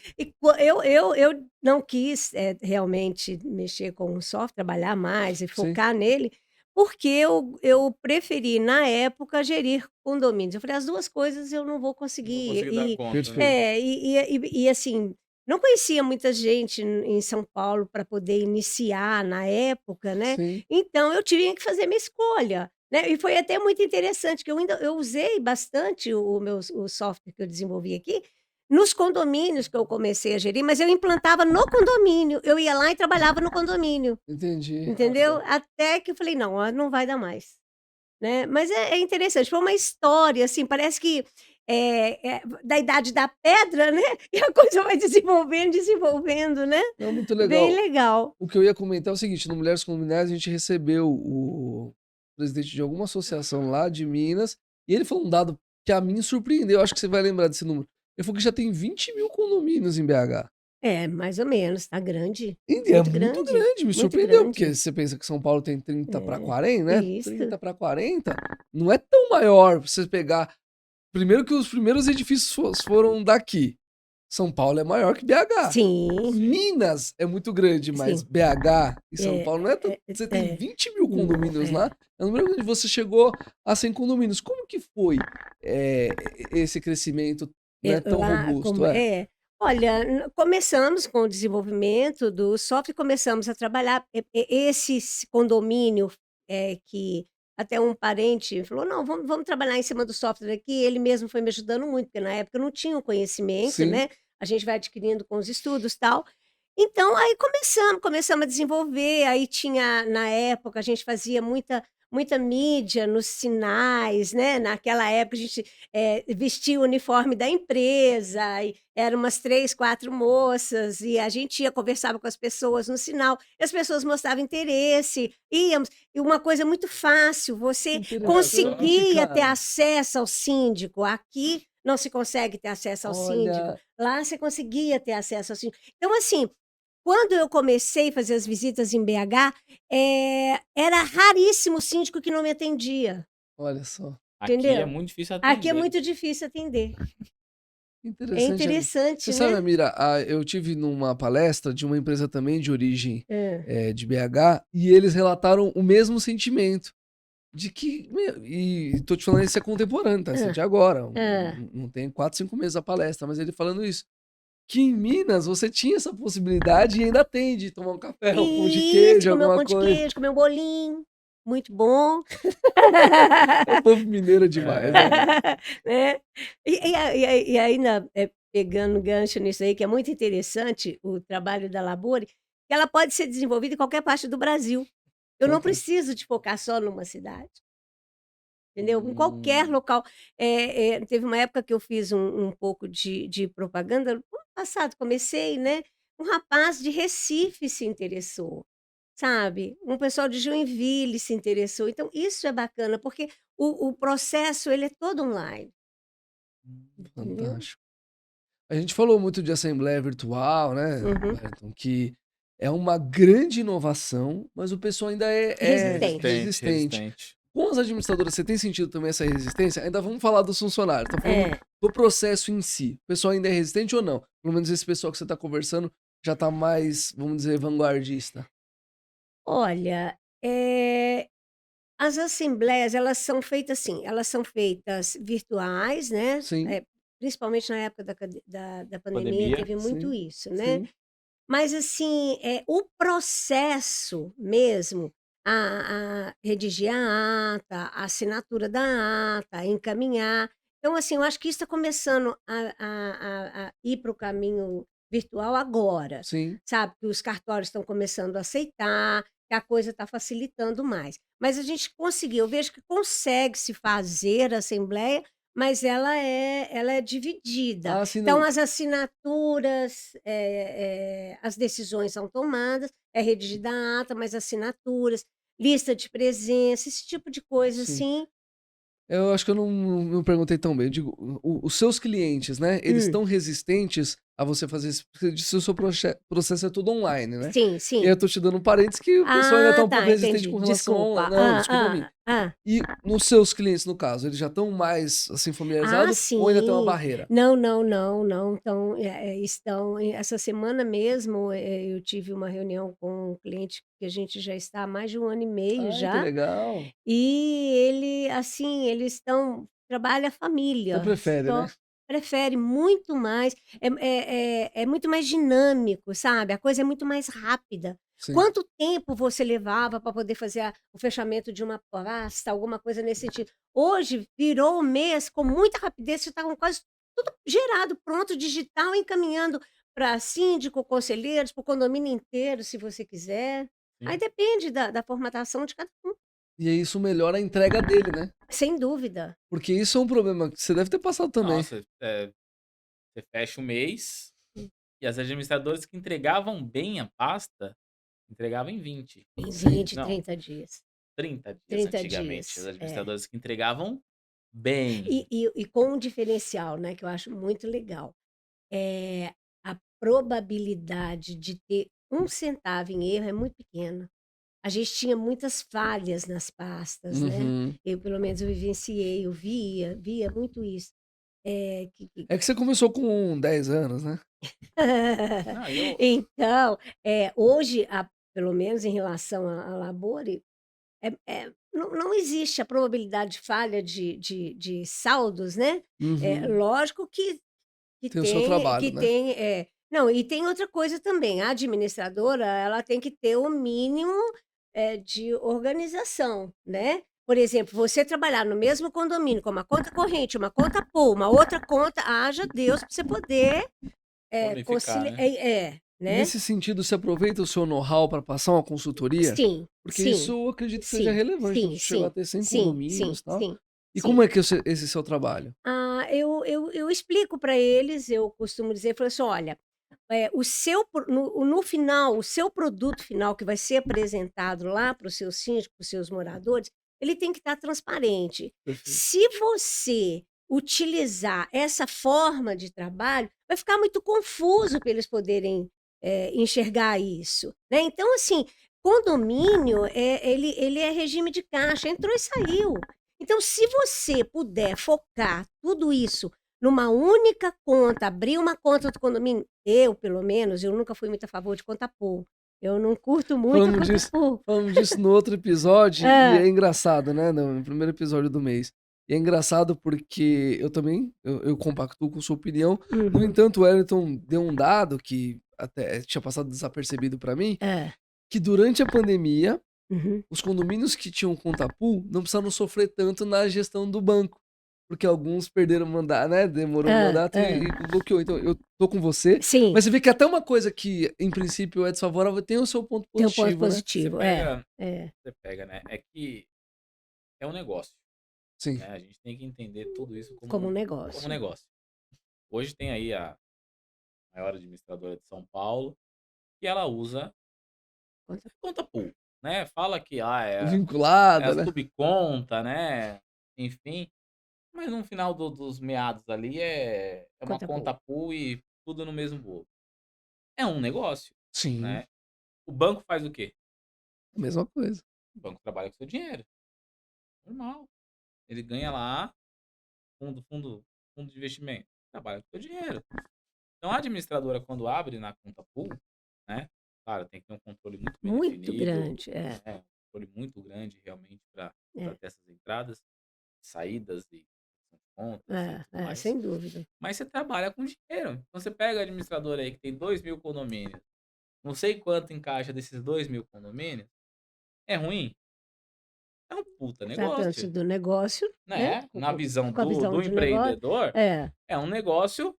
Eu não quis realmente mexer com o software, trabalhar mais e Sim. focar nele, porque eu preferi, na época, gerir condomínios. Eu falei, as duas coisas eu não vou Não vou conseguir. conseguir dar conta, né? Perfeito. Assim, não conhecia muita gente em São Paulo para poder iniciar na época, né? Sim. Então eu tinha que fazer minha escolha, né? E foi até muito interessante que eu usei bastante o software que eu desenvolvi aqui nos condomínios que eu comecei a gerir, mas eu implantava no condomínio. Eu ia lá e trabalhava no condomínio, Entendi. entendeu? Nossa. Até que eu falei, não, não vai dar mais, né? Mas é interessante, foi uma história, assim, parece que da idade da pedra, né? E a coisa vai desenvolvendo, né? Não, muito Bem legal. legal. O que eu ia comentar é o seguinte, no Mulheres Condominiais a gente recebeu o presidente de alguma associação lá de Minas, e ele falou um dado que a mim surpreendeu, acho que você vai lembrar desse número. Ele falou que já tem 20 mil condomínios em BH. É, mais ou menos, tá grande, E é muito muito grande, grande, me muito surpreendeu, porque grande. você pensa que São Paulo tem 30 para É, 40, né? isso. 30 para 40, não é tão maior pra você pegar. Primeiro que os primeiros edifícios foram daqui. São Paulo é maior que BH. Sim, Minas é muito grande, mas sim. BH e São É, Paulo não é tanto. Você tem é. 20 mil Não, condomínios lá. Eu não lembro onde você chegou a 100 condomínios. Como que foi é, esse crescimento, né, tão Lá robusto? como olha, começamos com o desenvolvimento do software, começamos a trabalhar esse condomínio, que até um parente falou: "Não, vamos trabalhar em cima do software aqui", ele mesmo foi me ajudando muito, porque na época eu não tinha o conhecimento, Sim, né, a gente vai adquirindo com os estudos, tal. Então aí começamos a desenvolver, aí tinha na época a gente fazia muita mídia nos sinais, né, naquela época a gente, vestia o uniforme da empresa e eram umas 3, 4 moças e a gente ia, conversava com as pessoas no sinal, e as pessoas mostravam interesse, íamos e uma coisa muito fácil, você interessante, conseguia ter cara. acesso ao síndico, aqui não se consegue ter acesso ao síndico, Olha, lá você conseguia ter acesso ao síndico. Então assim, quando eu comecei a fazer as visitas em BH, era raríssimo o síndico que não me atendia, olha só. Aqui é entendeu. muito difícil Aqui é atender. muito difícil atender. É Interessante, Amira. Você interessante, sabe, né. Amira, eu tive numa palestra de uma empresa também de origem Hã. de BH e eles relataram o mesmo sentimento. De que, e tô te falando isso é contemporâneo, tá? Isso é Hã. de agora, Hã. não tem 4, 5 meses a palestra, mas ele falando isso. Que em Minas você tinha essa possibilidade e ainda tem de tomar um café, um pão de Isso, queijo, comer um alguma pão de coisa. queijo, comer um bolinho, muito bom. É povo mineiro demais, né? Né. E ainda, pegando gancho nisso aí, que é muito interessante o trabalho da Labore, que ela pode ser desenvolvida em qualquer parte do Brasil. Eu não Qualquer. preciso de focar só numa cidade, entendeu? Em qualquer Hum, local. Teve uma época que eu fiz um pouco de propaganda, no ano passado comecei, né, um rapaz de Recife se interessou, sabe, um pessoal de Joinville se interessou, então isso é bacana, porque o processo ele é todo online, entendeu? fantástico. A gente falou muito de assembleia virtual, né, Uhum. Wellington, que é uma grande inovação, mas o pessoal ainda é Resistente. Resistente, resistente. resistente. Com as administradoras, você tem sentido também essa resistência? Ainda vamos falar dos funcionários, tá falando É. do processo em si. O pessoal ainda é resistente ou não? Pelo menos esse pessoal que você está conversando já está mais, vamos dizer, vanguardista. Olha, as assembleias elas são feitas assim, elas são feitas virtuais, né, Sim, principalmente na época da pandemia Pandemia. teve muito sim, isso, né. sim, Mas assim, o processo mesmo, a redigir a ata, a assinatura da ata, encaminhar. Então assim, eu acho que isso está começando a ir para o caminho virtual agora, sim. sabe, que os cartórios estão começando a aceitar, que a coisa está facilitando mais. Mas a gente conseguiu, eu vejo que consegue-se fazer a assembleia, mas ela é dividida. Ah, sim, Então não. as assinaturas, as decisões são tomadas, é redigida a ata, mas assinaturas, lista de presença, esse tipo de coisa Sim. assim. Eu acho que eu não perguntei tão bem. Eu digo, os seus clientes, né? Eles Hum. estão resistentes a você fazer isso? Porque você disse que o seu processo é tudo online, né? Sim, E sim. eu tô te dando um parênteses que o pessoal ainda tá um pouco Tá, resistente entendi. com relação ao Desculpa. online. Não, desculpa a mim. Ah. E nos seus clientes, no caso, eles já estão mais, assim, familiarizados ou ainda tem uma Sim. barreira? Não, não, não, não. Então, essa semana mesmo, eu tive uma reunião com um cliente que a gente já está há mais de 1 ano e meio Ai, que já, legal. e ele, assim, trabalha a Você família, prefere, né? só prefere muito mais, é muito mais dinâmico, sabe, a coisa é muito mais rápida. Sim. Quanto tempo você levava para poder fazer o fechamento de uma pasta, alguma coisa nesse sentido? Hoje virou o mês com muita rapidez, você está com quase tudo gerado, pronto, digital, encaminhando para síndico, conselheiros, para o condomínio inteiro, se você quiser. Aí Sim. depende da formatação de cada um, E aí isso melhora a entrega dele, né? sem dúvida. Porque isso é um problema que você deve ter passado também. Nossa, você fecha o mês Hum. e as administradoras que entregavam bem a pasta, entregavam em 20. Em Sim. 20, Não, 30 dias. 30 dias 30 antigamente. As dias, é. administradoras que entregavam bem. E com um diferencial, né, que eu acho muito legal, a probabilidade de ter 1 centavo em erro é muito pequena. A gente tinha muitas falhas nas pastas, né. Uhum. Eu, pelo menos, eu vivenciei, eu via muito isso. Que É que você começou com 10 anos, né? Não, eu Então, hoje, pelo menos em relação a Labore, não existe a probabilidade de falha de saldos, né. Uhum. Lógico que Tem o seu tem trabalho, que né? tem não, e tem outra coisa também, a administradora, ela tem que ter o mínimo, de organização, né. Por exemplo, você trabalhar no mesmo condomínio com uma conta corrente, uma conta pool, uma outra conta, haja Deus para você poder, unificar, conciliar, né? E né. nesse sentido, você aproveita o seu know-how para passar uma consultoria? Sim, Porque isso sim, eu acredito que seja sim, relevante, sim, você chegou a sim, ter 100 sim, sim, condomínios e tal. sim, E sim. como é que esse seu trabalho? Eu explico para eles, eu costumo dizer, falo assim: "Olha, o seu no final, o seu produto final que vai ser apresentado lá para o seu síndico, para os seus moradores, ele tem que estar transparente. Perfeito. Se você utilizar essa forma de trabalho, vai ficar muito confuso para eles poderem, enxergar isso, né. Então, assim, condomínio, ele é regime de caixa, entrou e saiu. Então, se você puder focar tudo isso numa única conta, abrir uma conta do condomínio, eu, pelo menos, eu nunca fui muito a favor de conta pool. Eu não curto muito a Falamos conta disso pool. falamos disso no outro episódio e Hã. é engraçado, né, no primeiro episódio do mês. E é engraçado porque eu também, eu compactuo com sua opinião, no Uhum. entanto, o Wellington deu um dado que até tinha passado desapercebido para mim, Hã. que durante a pandemia, Uhum. os condomínios que tinham conta pool não precisaram sofrer tanto na gestão do banco, porque alguns perderam o mandato, né, demorou o Hã, mandato hã. e bloqueou. Então eu tô com você, Sim, mas você vê que até uma coisa que em princípio é desfavorável tem o seu ponto tem um ponto positivo, né? Você positivo. pega, É. você pega, né? É que é um negócio, Sim. né? A gente tem que entender tudo isso Como um como um negócio. negócio. Hoje tem aí a maior administradora de São Paulo e ela usa Conta conta pool, né? Fala que é Vinculada, a né? subconta, né? Enfim, mas no final dos meados ali é uma conta pool. conta pool e tudo no mesmo bolo. É um negócio, Sim, né? O banco faz o quê? a mesma coisa. O banco trabalha com seu dinheiro, normal. Ele ganha lá fundo de investimento, trabalha com seu dinheiro. Então a administradora quando abre na conta pool, né, claro, tem que ter um controle muito bem Muito definido, grande, é, né, um controle muito grande realmente para é, ter essas entradas, saídas e contas e tudo mais. sem dúvida. Mas você trabalha com dinheiro. Então você pega a administradora aí que tem 2.000 condomínios, não sei quanto encaixa desses 2.000 condomínios, é ruim? É um puta Tratando-se negócio, do negócio, né, né? Na visão com a visão do de negócio, empreendedor, é. é um negócio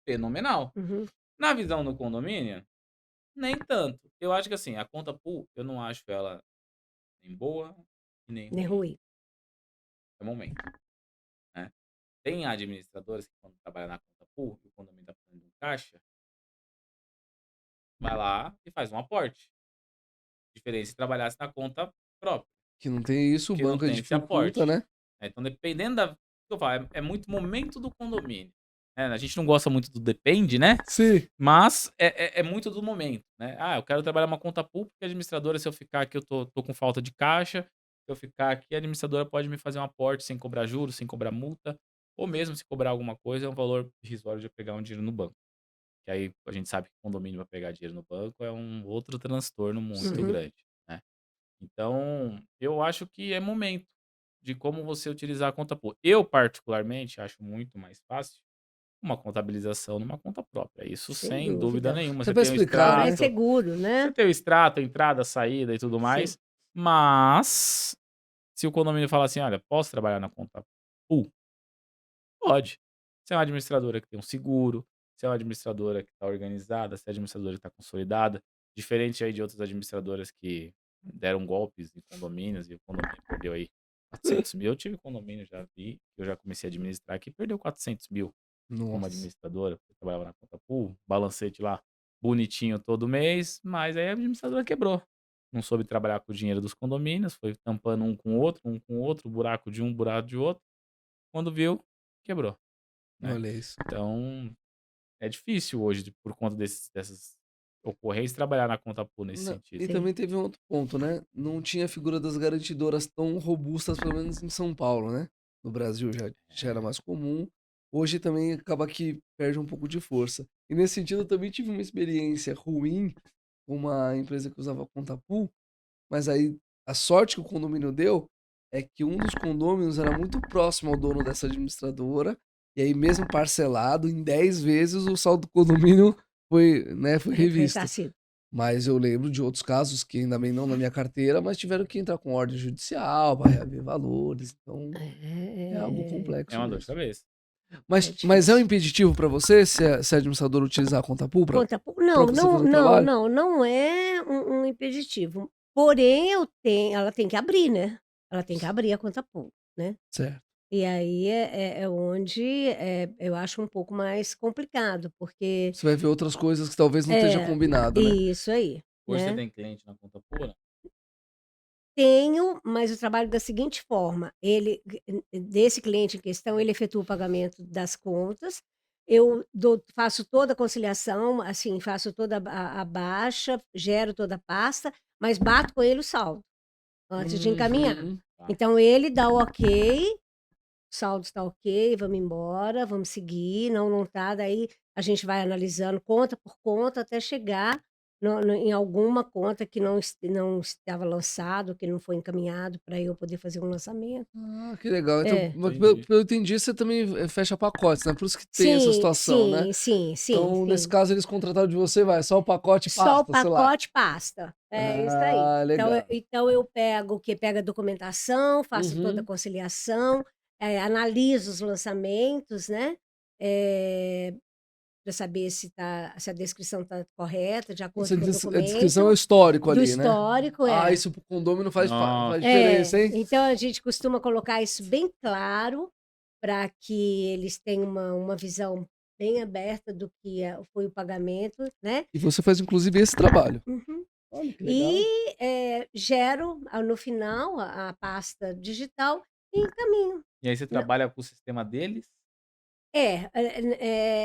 fenomenal. Uhum. Na visão do condomínio, nem tanto. Eu acho que assim, a conta pool, eu não acho ela nem boa e nem Nem ruim. ruim. É momento, né? Tem administradores que quando trabalham na conta pool, e o condomínio está precisando de um caixa, vai lá e faz um aporte. Diferente se trabalhasse na conta própria, Que não tem isso, o que não banco tem esse dificulta, aporte. né? Então, dependendo da. Eu falo, é muito momento do condomínio. A gente não gosta muito do depende, né? Sim. Mas é muito do momento, né? Eu quero trabalhar uma conta pool, porque a administradora, se eu ficar aqui, eu tô com falta de caixa. Se eu ficar aqui, a administradora pode me fazer um aporte sem cobrar juros, sem cobrar multa, ou mesmo se cobrar alguma coisa, é um valor irrisório de eu pegar um dinheiro no banco. Que aí a gente sabe que o condomínio vai pegar dinheiro no banco é um outro transtorno muito Sim. Uhum. grande, né? Então, eu acho que é momento de como você utilizar a conta pool. Eu, particularmente, acho muito mais fácil uma contabilização numa conta própria. Isso Sem sem dúvida dúvida. nenhuma. Até Você pra tem o explicar, É mais né? extrato, seguro, você né? tem o extrato, a entrada, a saída e tudo Sim. mais. Mas, se o condomínio falar assim: olha, posso trabalhar na conta pool? Pode. Se é uma administradora que tem um seguro, se é uma administradora que está organizada, se é uma administradora que está consolidada, diferente aí de outras administradoras que deram golpes em condomínios e o condomínio perdeu aí 400 mil. Eu tive condomínio, já vi, eu já comecei a administrar que perdeu 400 mil como Nossa. administradora, porque eu trabalhava na conta pool, balancete lá bonitinho todo mês, mas aí a administradora quebrou. Não soube trabalhar com o dinheiro dos condomínios, foi tampando um com o outro, buraco de um, buraco de outro. Quando viu, quebrou, né? Olha isso. Então, é difícil hoje, por conta dessas ocorrências, trabalhar na conta pool nesse E sentido. Sim. também teve um outro ponto, né? Não tinha a figura das garantidoras tão robustas, pelo menos em São Paulo, né? No Brasil já era mais comum. Hoje também acaba que perde um pouco de força. E nesse sentido, eu também tive uma experiência ruim com uma empresa que usava conta pool, mas aí a sorte que o condomínio deu é que um dos condôminos era muito próximo ao dono dessa administradora, e aí mesmo parcelado em 10 vezes o saldo do condomínio foi Foi revisto. ressarcido. Mas eu lembro de outros casos que ainda bem não na minha carteira, mas tiveram que entrar com ordem judicial para reaver valores. Então é algo É complexo uma dor de mesmo. cabeça. É Mas é um difícil. impeditivo para você, se a administradora utilizar a conta pool para Conta pou não, você não, fazer o não, trabalho? não, não é um impeditivo. Porém, ela tem que abrir, né? Ela tem que abrir a conta pool, né? Certo. E aí é onde, eu acho um pouco mais complicado, porque Você vai ver outras coisas que talvez não esteja é, combinado, né? isso aí, Hoje você né? tem cliente na conta pool, né? Tenho, mas eu trabalho da seguinte forma: desse cliente em questão, ele efetua o pagamento das contas, faço toda a conciliação, assim, faço toda a baixa, gero toda a pasta, mas bato com ele o saldo, antes de encaminhar. Uhum. Tá. Então ele dá o ok, o saldo está ok, vamos embora, vamos seguir, não tá, daí a gente vai analisando conta por conta até chegar em alguma conta que não estava lançado, que não foi encaminhado para eu poder fazer um lançamento. Ah, que legal. Então, É. mas pelo Entendi. que eu entendi, você também fecha pacotes, né? Por isso que tem essa Sim, situação, né? sim, sim, sim, Então, nesse sim. caso, eles contrataram de você, vai, só o pacote Só o pasta, sei lá. pacote pasta. É isso aí. Ah, legal. Então eu pego o quê? Pego a documentação, faço toda a Uhum. conciliação, analiso os lançamentos, né, para saber se a descrição está correta, de acordo com o A descrição é o documento, histórico do ali, né? histórico, Ah, isso pro condomínio faz Nossa. diferença, hein? então a gente costuma colocar isso bem claro, para que eles tenham uma visão bem aberta do que foi o pagamento, né. E você faz inclusive esse trabalho. Uhum. Olha que legal. E, gero, no final, a pasta digital e encaminho, E aí você né. trabalha com o sistema deles?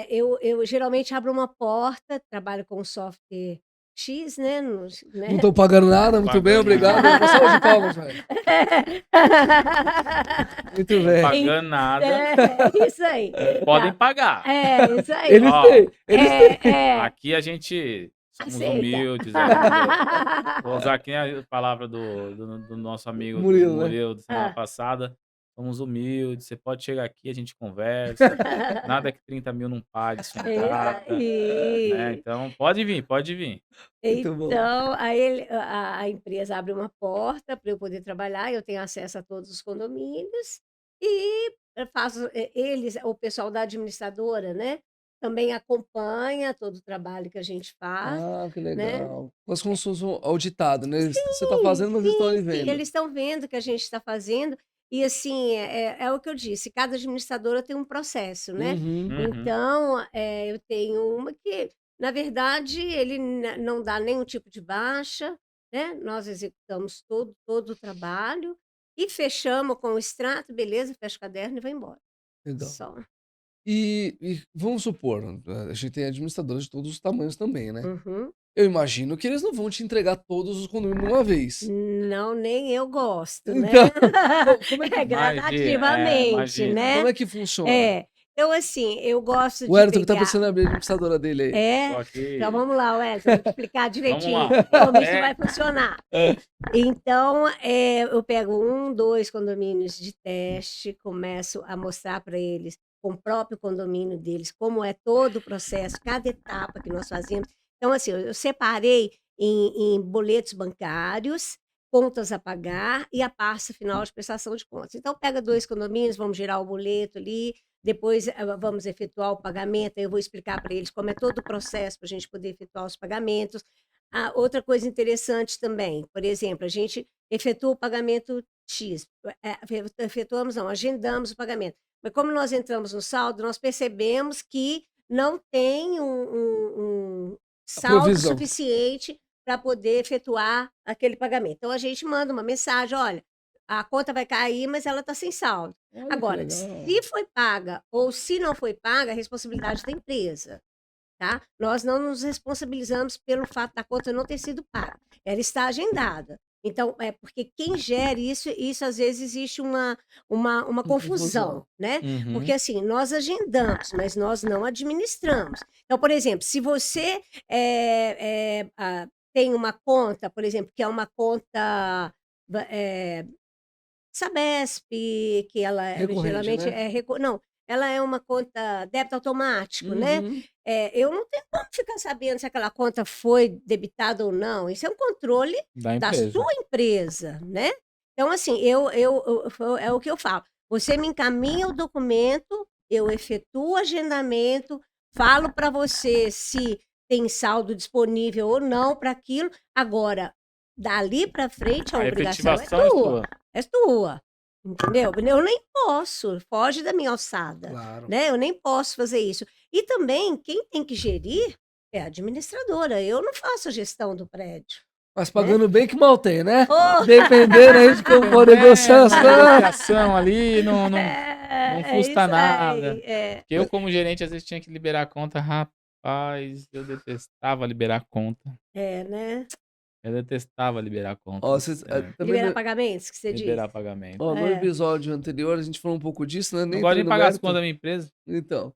Eu geralmente abro uma porta, trabalho com o software X, né, Não estão pagando nada, muito bem, Pagando obrigado. nada. Uma salva de palmas, velho. Muito Não bem. pagando nada. Isso aí. Podem Tá. pagar. Isso aí. Eles Ó, têm, eles têm. aqui a gente somos Aceita. humildes, vou usar aqui a palavra do nosso amigo do Murilo, né? Murilo da semana passada. Somos humildes, você pode chegar aqui, a gente conversa. Nada que 30 mil não pague sua É isso entrada, né? aí. Então pode vir, pode vir. Muito bom. Então, aí a empresa abre uma porta para eu poder trabalhar, eu tenho acesso a todos os condomínios e eu faço, o pessoal da administradora, né, também acompanha todo o trabalho que a gente faz, Ah, que né. legal. Mas como se fosse um auditado, né? Você tá Sim, fazendo, mas eles estão ali sim, sim, vendo. eles estão vendo o que a gente está fazendo e, assim, é o que eu disse, cada administradora tem um processo, né. Uhum. Uhum. Então, eu tenho uma que, na verdade, ele não dá nenhum tipo de baixa, né, nós executamos todo o trabalho e fechamos com o extrato, beleza, fecha o caderno e vai embora. Legal. Só. E vamos supor, a gente tem administradores de todos os tamanhos também, né? Uhum. Eu imagino que eles não vão te entregar todos os condomínios de uma vez. Não, nem eu gosto, né? Então, como é que, É gradativamente, imagina. como né? é que funciona? É. Então, assim, eu gosto O de Elton que tá pegar. pensando em abrir a administradora dele aí. É. Só que... Então vamos lá, Wellington, vou te explicar Vamos direitinho lá. como isso É. vai funcionar. É. Então, eu pego 1, 2 condomínios de teste, começo a mostrar para eles, com o próprio condomínio deles, como é todo o processo, cada etapa que nós fazemos. Então, assim, eu separei em boletos bancários, contas a pagar e a pasta final de prestação de contas. Então, pega 2 condomínios, vamos gerar o boleto ali, depois vamos efetuar o pagamento, aí eu vou explicar para eles como é todo o processo para a gente poder efetuar os pagamentos. Outra coisa interessante também, por exemplo, a gente efetua o pagamento X, efetuamos não, agendamos o pagamento. Mas como nós entramos no saldo, nós percebemos que não tem um saldo provisão. suficiente para poder efetuar aquele pagamento. Então a gente manda uma mensagem: olha, a conta vai cair, mas ela está sem saldo. Olha que Agora, legal. se foi paga ou se não foi paga, a responsabilidade da empresa. Tá? Nós não nos responsabilizamos pelo fato da conta não ter sido paga. Ela está agendada. Então, porque quem gere isso às vezes existe uma confusão, né? Uhum. Porque assim, nós agendamos, mas nós não administramos. Então, por exemplo, se você tem uma conta, por exemplo, que é uma conta Sabesp, que ela Recorrente, geralmente né? não, ela é uma conta débito automático, né? Uhum. Eu não tenho como ficar sabendo se aquela conta foi debitada ou não. Isso é um controle Da da empresa. sua empresa, né? Então, assim, é o que eu falo. Você me encaminha o documento, eu efetuo o agendamento, falo para você se tem saldo disponível ou não para aquilo. Agora, dali para frente, a A obrigação é efetivação é tua. sua. É tua. Entendeu? Eu nem posso, foge da minha alçada, Claro. né? Eu nem posso fazer isso. E também, quem tem que gerir é a administradora. Eu não faço a gestão do prédio. Mas pagando bem que mal tem, né? Oh! Dependendo aí de como for a negociação. A negociação ali não É custa isso nada. aí. Porque eu, como gerente, às vezes tinha que liberar a conta. Rapaz, eu detestava liberar a conta. Né? Eu detestava liberar a conta. Ó, vocês, É, também Liberar pagamentos, que você liberar diz. pagamento. ó, no É. episódio anterior a gente falou um pouco disso, né? Não Nem gosto entrei de no pagar as mérito. contas da minha empresa. Então,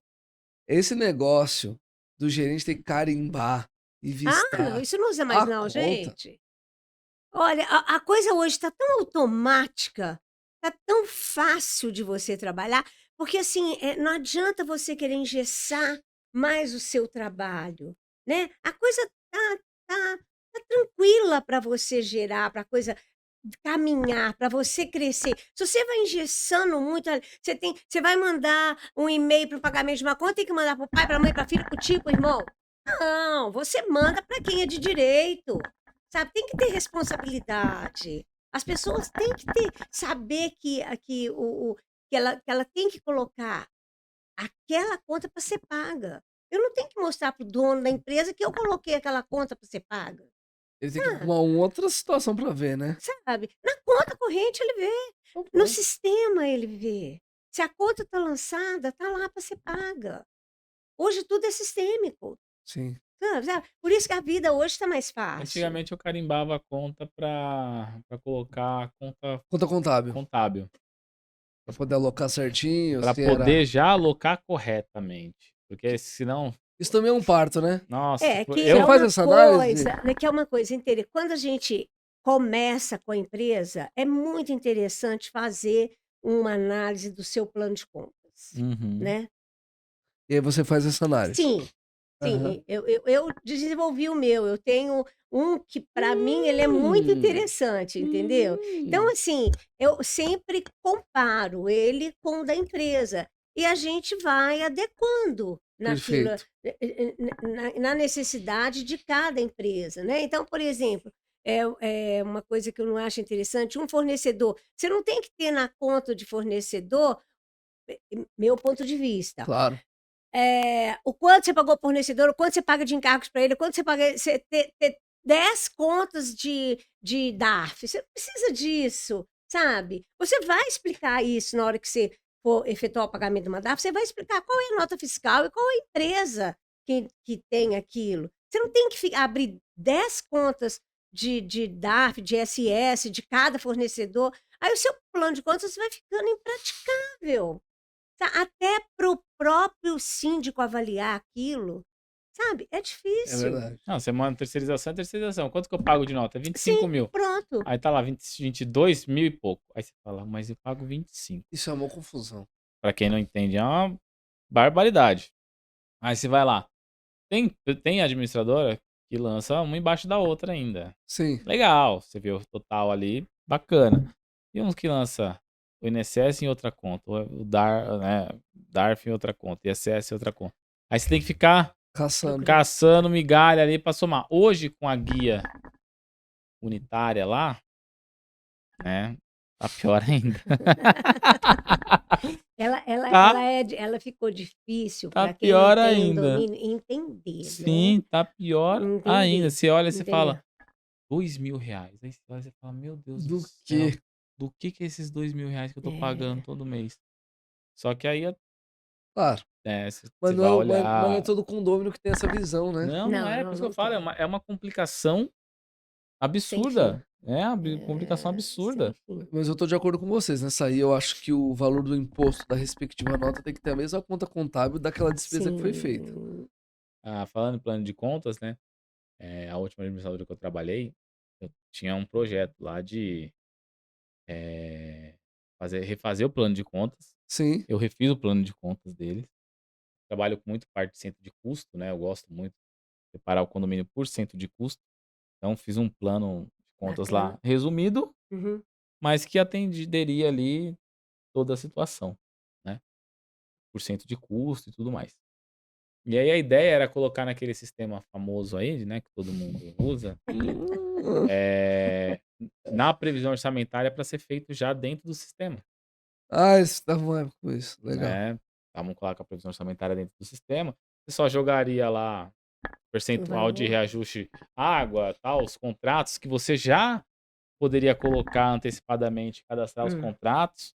esse negócio do gerente ter que carimbar e Não, vistar isso não usa mais a não, conta. gente. Olha, a coisa hoje está tão automática, está tão fácil de você trabalhar, porque assim, não adianta você querer engessar mais o seu trabalho, né? A coisa tá tranquila para você gerar, para a coisa caminhar, para você crescer. Se você vai engessando muito, olha, você vai mandar um e-mail para o pagamento de uma conta, tem que mandar para o pai, para a mãe, para a filha, para o tio, para o irmão. Não, você manda para quem é de direito. Sabe, tem que ter responsabilidade. As pessoas têm que saber que ela tem que colocar aquela conta para ser paga. Eu não tenho que mostrar para o dono da empresa que eu coloquei aquela conta para ser paga. Ele tem que arrumar uma outra situação pra ver, né? Sabe? Na conta corrente ele vê, no sistema ele vê. Se a conta está lançada, está lá para ser paga. Hoje tudo é sistêmico. Sim. Sabe? Por isso que a vida hoje está mais fácil. Antigamente eu carimbava a conta pra colocar a conta Conta contábil. contábil. Pra poder alocar certinho. Pra se era- poder já alocar corretamente. Porque senão, Isso também é um parto, né? nossa, Que Você eu não faz essa análise? que é uma coisa interessante. Quando a gente começa com a empresa, é muito interessante fazer uma análise do seu plano de contas, Uhum. né? E aí você faz essa análise. Sim, Aham. sim. Eu desenvolvi o meu. Eu tenho um que, para mim, ele é muito interessante, entendeu? Então, assim, eu sempre comparo ele com o da empresa. E a gente vai adequando naquilo, na necessidade de cada empresa, né? Então, por exemplo, é uma coisa que eu não acho interessante, um fornecedor. Você não tem que ter na conta de fornecedor, meu ponto de vista, Claro. o quanto você pagou por fornecedor, o quanto você paga de encargos para ele, o quanto você paga. Você ter 10 contas de DARF. Você não precisa disso, sabe? Você vai explicar isso na hora que você for efetuar o pagamento de uma DARF, você vai explicar qual é a nota fiscal e qual é a empresa que tem aquilo. Você não tem que abrir 10 contas de DARF, de SS, de cada fornecedor. Aí o seu plano de contas vai ficando impraticável. Até para o próprio síndico avaliar aquilo, sabe? É É difícil. verdade. Não, você manda terceirização, é terceirização. Quanto que eu pago de nota? 25 Sim, mil. pronto. Aí tá lá, 22 mil e pouco. Aí você fala, mas eu pago 25. Isso é uma confusão. Pra quem não entende, é uma barbaridade. Aí você vai lá. Tem administradora que lança uma embaixo da outra ainda. Sim. Legal, você vê o total ali, bacana. E uns que lança o INSS em outra conta, o DARF em outra conta, ISS em outra conta. Aí você tem que ficar Caçando. caçando migalha ali pra somar. Hoje, com a guia unitária lá, né, tá pior ainda. Tá, Ela ficou difícil tá para quem não pior tem um ainda. domínio entender, né? Sim, tá pior ainda. Entender, Você olha e você entender. fala, R$2.000. Aí você olha e você fala, meu Deus do Do céu, quê? do que é esses R$2.000 que eu tô pagando É, todo mês? Só que aí, Claro. você Mas vai não é olhar. todo condomínio que tem essa visão, né? Não, não é, por isso que eu não falo, tem. é uma complicação Sem fim. absurda. É uma complicação Sem absurda. fim. Mas eu tô de acordo com vocês. Nessa aí, eu acho que o valor do imposto da respectiva nota tem que ter a mesma conta contábil daquela despesa que foi feita. Sim. Falando em plano de contas, né? A última administradora que eu trabalhei, eu tinha um projeto lá de refazer o plano de contas. Sim. Eu refiz o plano de contas deles. Trabalho com muito parte de centro de custo, né? Eu gosto muito de separar o condomínio por centro de custo. Então, fiz um plano de contas lá Bacana. resumido, Uhum. mas que atenderia ali toda a situação, né? Por cento de custo e tudo mais. E aí a ideia era colocar naquele sistema famoso aí, né? Que todo mundo usa, na previsão orçamentária para ser feito já dentro do sistema, Ah, isso dava uma época com isso. Legal. né? Vamos colocar a previsão orçamentária dentro do sistema. Você só jogaria lá O percentual de valor. reajuste água, tal, os contratos que você já poderia colocar antecipadamente, cadastrar os Hum. contratos,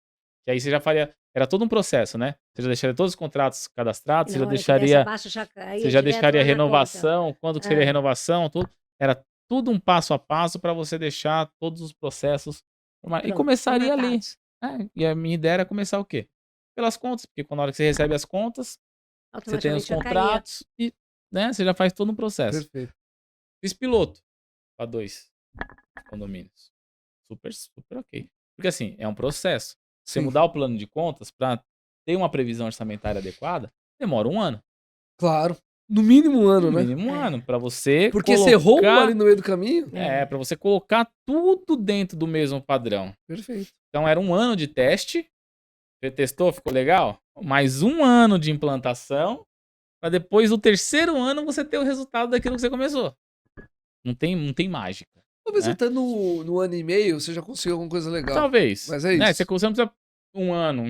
que aí você já faria. Era todo um processo, né? Você já deixaria todos os contratos E cadastrados, na hora que desse abaixo já você caía já direto deixaria lá na conta. renovação, quando que seria Ah, renovação, tudo. Era tudo um passo a passo para você deixar todos os processos. E pronto, começaria ali. formatados. E a minha ideia era começar o quê? Pelas contas, porque quando na hora que você recebe as contas, você tem os Automaticamente já caía. contratos e, né, você já faz todo um processo. Perfeito. Fiz piloto para 2 condomínios. Super, super ok. Porque assim, é um processo. Você Sim. mudar o plano de contas para ter uma previsão orçamentária adequada, demora 1 ano. Claro. No mínimo um ano, No né? mínimo 1 ano. Para você Porque você errou um ali colocar. no meio do caminho? Para você colocar tudo dentro do mesmo padrão. Perfeito. Então era 1 ano de teste. Você testou, ficou legal? Mais 1 ano de implantação. Para depois, no 3º ano, você ter o resultado daquilo que você começou. Não tem mágica. Talvez Né? até no ano e meio você já consiga alguma coisa legal. Talvez. Mas é Né? isso. Você não precisa 1 ano,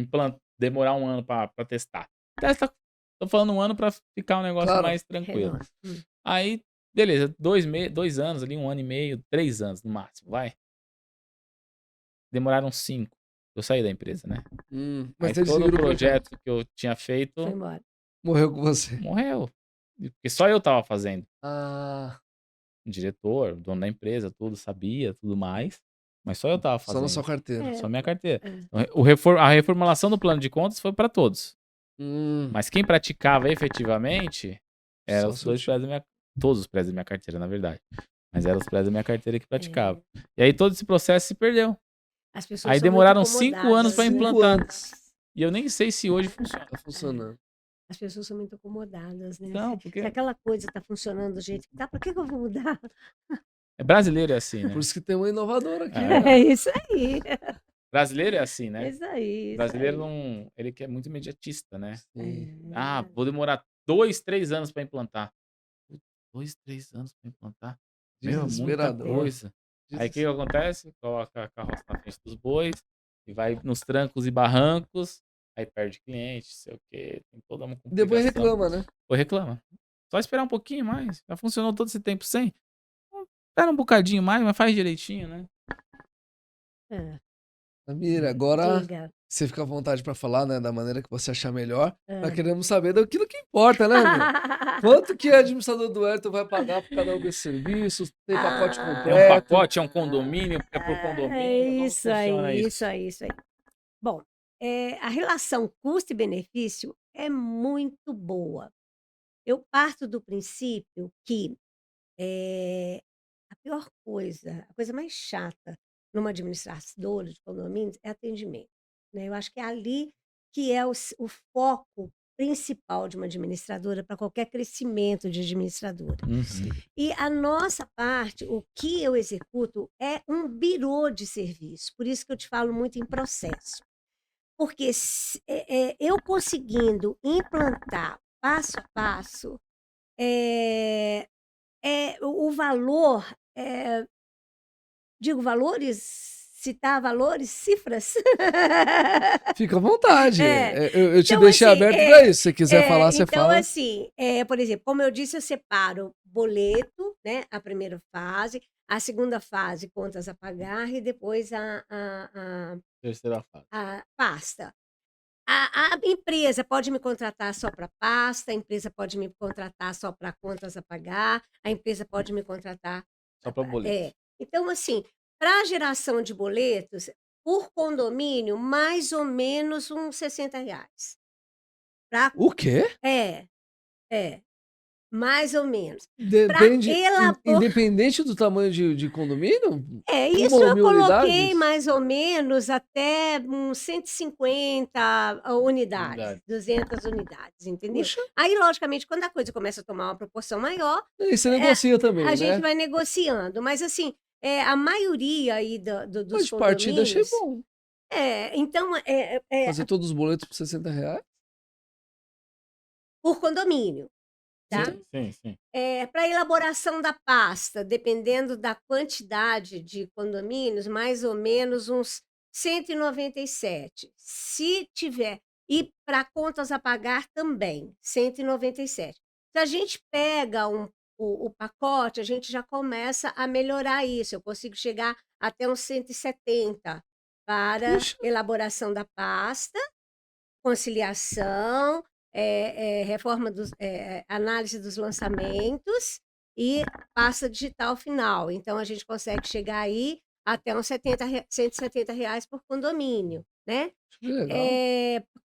demorar 1 ano pra testar. Testa, tô falando 1 ano pra ficar um negócio Claro. mais tranquilo. Renova. Aí, beleza, 2 anos ali, 1 ano e meio, 3 anos no máximo, vai. Demoraram 5. Eu saí da empresa, né? Mas Aí eles todo o seguiram o projeto. projeto que eu tinha Foi feito embora. Morreu com você. morreu. Porque só eu tava fazendo. Ah, O diretor, o dono da empresa, tudo sabia, tudo mais. Mas só eu tava só na sua fazendo. carteira. Só minha carteira. É. Então, a reformulação do plano de contas foi para todos. Hum, Mas quem praticava efetivamente eram só os seu 2 tio. prédios da minha. Todos os prédios da minha carteira, na verdade. Mas eram os prédios da minha carteira que praticavam. É. E aí todo esse processo se perdeu. As pessoas Aí são muito demoraram 5 anos para acomodadas, né? 5 implantar. anos. E eu nem sei se hoje funciona. Tá funcionando. As pessoas são muito acomodadas, né? Não, Se porque aquela coisa tá funcionando do jeito que tá, por que que eu vou mudar? brasileiro é assim, né? Por isso que tem uma inovadora aqui. É. É isso aí. Brasileiro é assim, É né? isso aí. Isso Brasileiro aí. não. Ele quer muito imediatista, né? Sim. É. Vou demorar 2, 3 anos para implantar. 2, 3 anos para implantar. Meu, muita Desesperador. coisa. Aí o que acontece? Coloca a carroça na frente dos bois e vai nos trancos e barrancos. Aí perde cliente, sei o quê. Tem toda uma Depois complicação. reclama, né? Ou reclama. Só esperar um pouquinho mais. Já funcionou todo esse tempo sem. Espera um bocadinho mais, mas faz direitinho, né? É. Samira, agora Diga. você fica à vontade para falar, né, da maneira que você achar melhor. Nós Ah. queremos saber daquilo que importa, né, meu? Quanto que o administrador do Ayrton vai pagar por cada um desses serviços? Tem pacote É um completo? pacote, é um condomínio, é por É condomínio, como isso aí, funciona isso? isso aí, isso aí. Bom, a relação custo e benefício é muito boa. Eu parto do princípio que a pior coisa, a coisa mais chata numa administradora de condomínios é atendimento, né? Eu acho que é ali que é o foco principal de uma administradora para qualquer crescimento de administradora. Uhum. E a nossa parte, o que eu executo é um birô de serviço, por isso que eu te falo muito em processo. Porque eu conseguindo implantar passo a passo, eh, o valor, digo valores, citar valores, cifras? Fica à vontade. É. Eu te Então, deixei assim, aberto para isso. Se você quiser falar, você então, fala. assim, por exemplo, como eu disse, eu separo boleto, né, a primeira fase, a segunda fase, contas a pagar, e depois Terceira fase. a pasta. A empresa pode me contratar só para pasta, a empresa pode me contratar só para contas a pagar, a empresa pode me contratar Só para boletos. Então, assim, para geração de boletos, por condomínio, mais ou menos uns R$ 60. Pra O quê? é, é, mais ou menos. Para Depende, elabor independente do tamanho de condomínio? Uma isso ou eu mil coloquei unidades? mais ou menos até uns 150 unidades, Unidade. 200 unidades, entendeu? Puxa, Aí, logicamente, quando a coisa começa a tomar uma proporção maior, aí você eh, negocia a também, gente né? vai negociando. Mas, assim, a maioria aí dos Mas de partida achei condomínios bom. então, Fazer todos os boletos por R$ 60. por condomínio, tá? Sim. Para elaboração da pasta, dependendo da quantidade de condomínios, mais ou menos uns 197. Se tiver e para contas a pagar também, 197. Se a gente pega o pacote, a gente já começa a melhorar isso, eu consigo chegar até uns 170 para Puxa, elaboração da pasta, conciliação, reforma análise dos lançamentos e pasta digital final. Então a gente consegue chegar aí até uns R$ 170 por condomínio, né? que legal.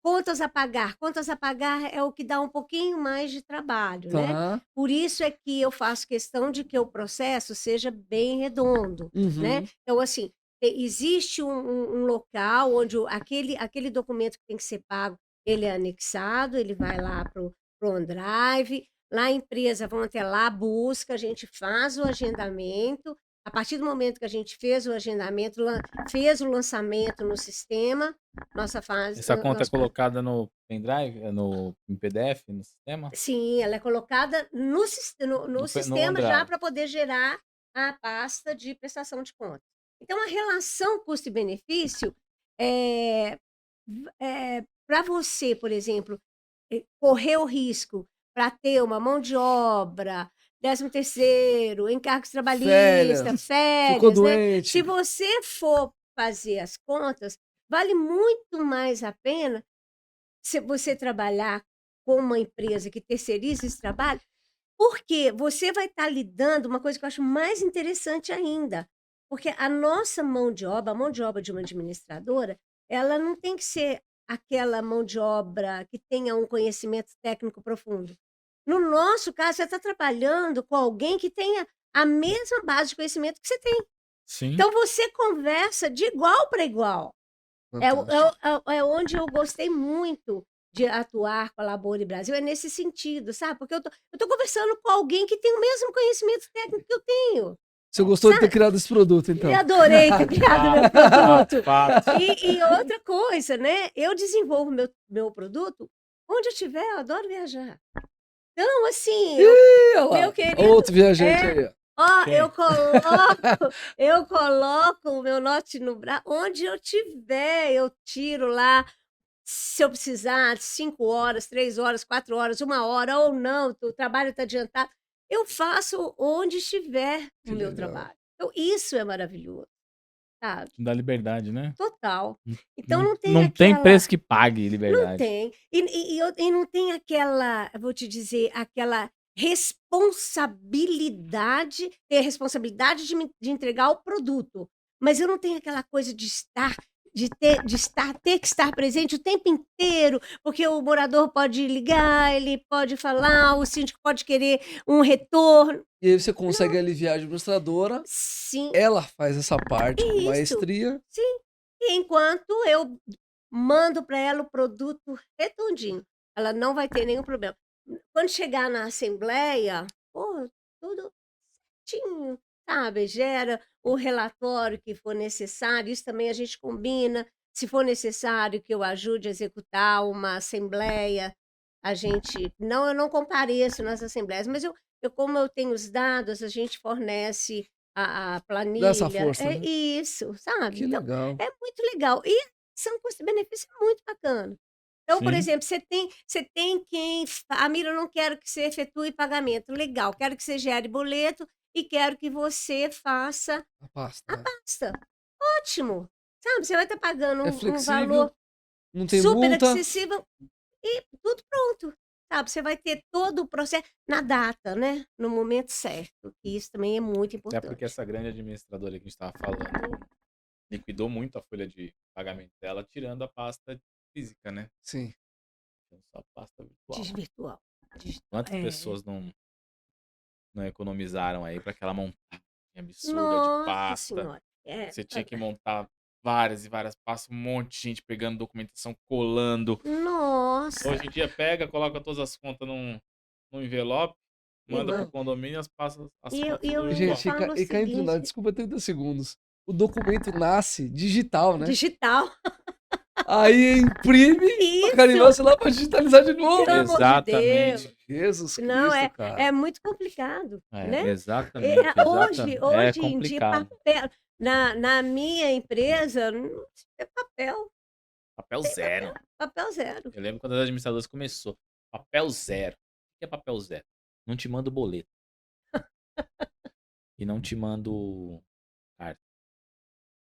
Contas a pagar é o que dá um pouquinho mais de trabalho, né? Tá. Por isso é que eu faço questão de que o processo seja bem redondo, né? Uhum. Então, assim, existe um local onde aquele documento que tem que ser pago, ele é anexado, ele vai lá para o OneDrive, lá a empresa vão até lá, busca, a gente faz o agendamento, a partir do momento que a gente fez o agendamento, fez o lançamento no sistema, nossa fase Essa conta é nosso colocada no pendrive, em PDF, no sistema? sim, ela é colocada no No sistema já OneDrive. para poder gerar a pasta de prestação de contas. Então a relação custo e benefício, para você, por exemplo, correr o risco para ter uma mão de obra, 13º, encargos trabalhistas, Ficou férias, né. Se doente. você for fazer as contas, vale muito mais a pena se você trabalhar com uma empresa que terceiriza esse trabalho, porque você vai estar lidando uma coisa que eu acho mais interessante ainda, porque a nossa mão de obra, a mão de obra de uma administradora, ela não tem que ser aquela mão de obra que tenha um conhecimento técnico profundo. No nosso caso, você está trabalhando com alguém que tenha a mesma base de conhecimento que você tem. Sim. Então você conversa de igual para igual. Fantástico. É onde eu gostei muito de atuar com a Labore Brasil, é nesse sentido, sabe, porque eu tô conversando com alguém que tem o mesmo conhecimento técnico que eu tenho, Você gostou de ter sabe. criado esse produto, Eu então? adorei ter criado meu produto. Fato. E outra coisa, né, eu desenvolvo meu produto onde eu estiver, eu adoro viajar. Então, assim, Ih, olha lá. meu querido Outro viajante aí, ó. ó, Quem? eu coloco o meu norte no braço, onde eu tiver, eu tiro lá, se eu precisar, 5 horas, 3 horas, 4 horas, 1 hora ou não, o trabalho está adiantado, eu faço onde estiver Que o meu legal. trabalho. Então isso é maravilhoso. sabe? Dá liberdade, né? Total. Então Não, não tem não tem aquela. preço que pague Não liberdade. tem. E não tem aquela, eu vou te dizer, aquela responsabilidade, ter a responsabilidade de entregar o produto. Mas eu não tenho aquela coisa de estar, ter que estar presente o tempo inteiro, porque o morador pode ligar, ele pode falar, o síndico pode querer um retorno. E aí você Não, consegue aliviar a administradora, sim, ela faz essa parte com isso, maestria. sim. E enquanto eu mando para ela o produto redondinho, ela não vai ter nenhum problema. Quando chegar na assembleia, pô, tudo certinho, sabe? Gera o relatório que for necessário, isso também a gente combina. Se for necessário que eu ajude a executar uma assembleia, a gente não, eu não compareço nas assembleias, mas como eu tenho os dados, a gente fornece a Dá essa planilha. força, É né? isso, sabe? Que Então, legal. é muito legal. E são custo-benefício muito bacana. Então, por Sim. exemplo, você tem quem Amira, eu não quero que você efetue pagamento. Legal, quero que você gere boleto e quero que você faça A pasta. a pasta. Ótimo! Sabe, você vai estar pagando É um flexível, valor não tem super multa. acessível e tudo pronto. Sabe, você vai ter todo o processo na data, né? No momento certo. E isso também é muito Até porque importante. essa grande administradora que a gente estava falando liquidou muito a folha de pagamento dela, tirando a pasta física, né? Sim. Então, só pasta virtual. Virtual. Digital. Quantas É. pessoas não economizaram aí para aquela montagem absurda de Nossa pasta? Senhora. É. Você tinha que montar várias e várias pastas, um monte de gente pegando documentação, colando. Nossa. Hoje em dia pega, coloca todas as contas num envelope, E manda pro manda. condomínio as pastas, as E eu, contas e tudo eu virtual. Gente, falo o e cá entre nós, seguinte, desculpa 30 segundos. O documento nasce digital, né? digital. Aí imprime, a Isso, carimbaça lá pra digitalizar de novo. pelo amor de Deus. Exatamente. Jesus Não, Cristo, cara. é muito complicado, né? Exatamente, Hoje, exatamente. É hoje em dia, complicado. papel. Na minha empresa, não é papel, Papel tem zero. papel zero. Eu lembro quando as administradoras começou. Papel zero. O que é papel zero? Não te mando boleto. E não te mando carta.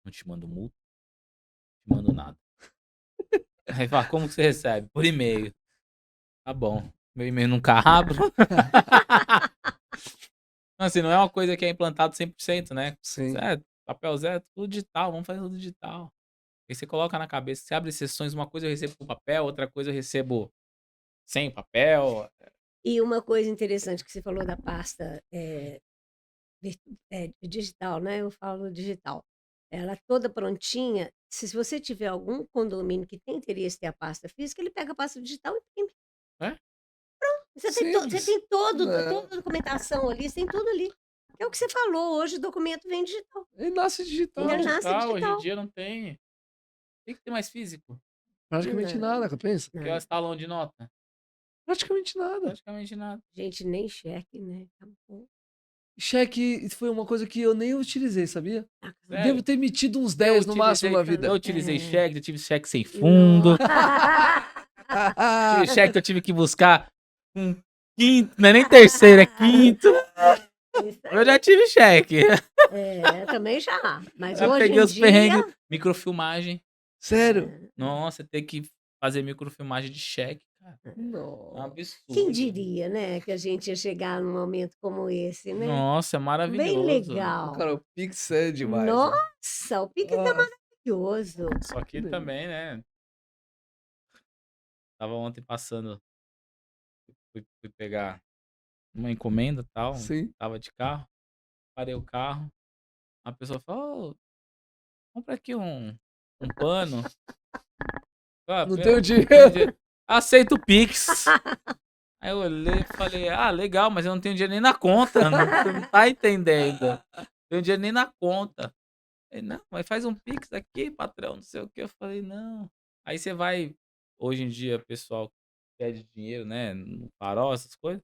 Não te mando multa. Não te mando nada. Aí fala, como que você recebe? Por e-mail. Tá bom. Meu e-mail nunca abro. Assim, não é uma coisa que é implantado 100%, né? Sim. Papel zero, tudo digital. Vamos fazer tudo digital. Aí você coloca na cabeça, você abre sessões, uma coisa eu recebo com papel, outra coisa eu recebo sem papel. E uma coisa interessante que você falou da pasta digital, né? Eu falo digital. Ela toda prontinha. Se você tiver algum condomínio que tem interesse em ter a pasta física, ele pega a pasta digital e imprime. É? Você Simples. tem toda É. a documentação ali, você tem tudo ali. É o que você falou, hoje o documento vem digital. Ele nasce digital. Ele nasce Digital, hoje em digital. dia não tem. Tem que ter mais físico. Praticamente Não, nada, pensa. Porque elas talão de nota. Praticamente nada. Praticamente nada. Gente, nem cheque, né? Acabou. Cheque foi uma coisa que eu nem utilizei, sabia? Sério? Devo ter metido uns 10 no máximo na Eu vida. utilizei É. cheque, eu tive cheque sem fundo. Ah, Tive cheque que eu tive que buscar um quinto, não é nem terceiro, é quinto. Isso Eu já tive cheque. também já. Mas Já hoje peguei em os dia. perrengues. Microfilmagem. sério? Nossa, ter que fazer microfilmagem de cheque, cara. É um Não. absurdo. Quem diria, né, que a gente ia chegar num momento como esse, né? Nossa, é maravilhoso. Bem legal. Cara, o Pix é demais. né? Nossa, o Pix é Nossa. maravilhoso. Só que também, né? Tava ontem passando, fui pegar uma encomenda e tal. Sim. Tava de carro, parei o carro. A pessoa falou, "Ô, compra aqui um pano. Ah, Não eu- tenho eu dinheiro. Aceito o Pix. Aí eu olhei e falei, legal, mas eu não tenho dinheiro nem na conta. Você não tá entendendo. Não tenho dinheiro nem na conta. Ele, não, mas faz um Pix aqui, patrão, não sei o que. Eu falei, não. Aí você vai, hoje em dia, pessoal que pede dinheiro, né, no farol, essas coisas,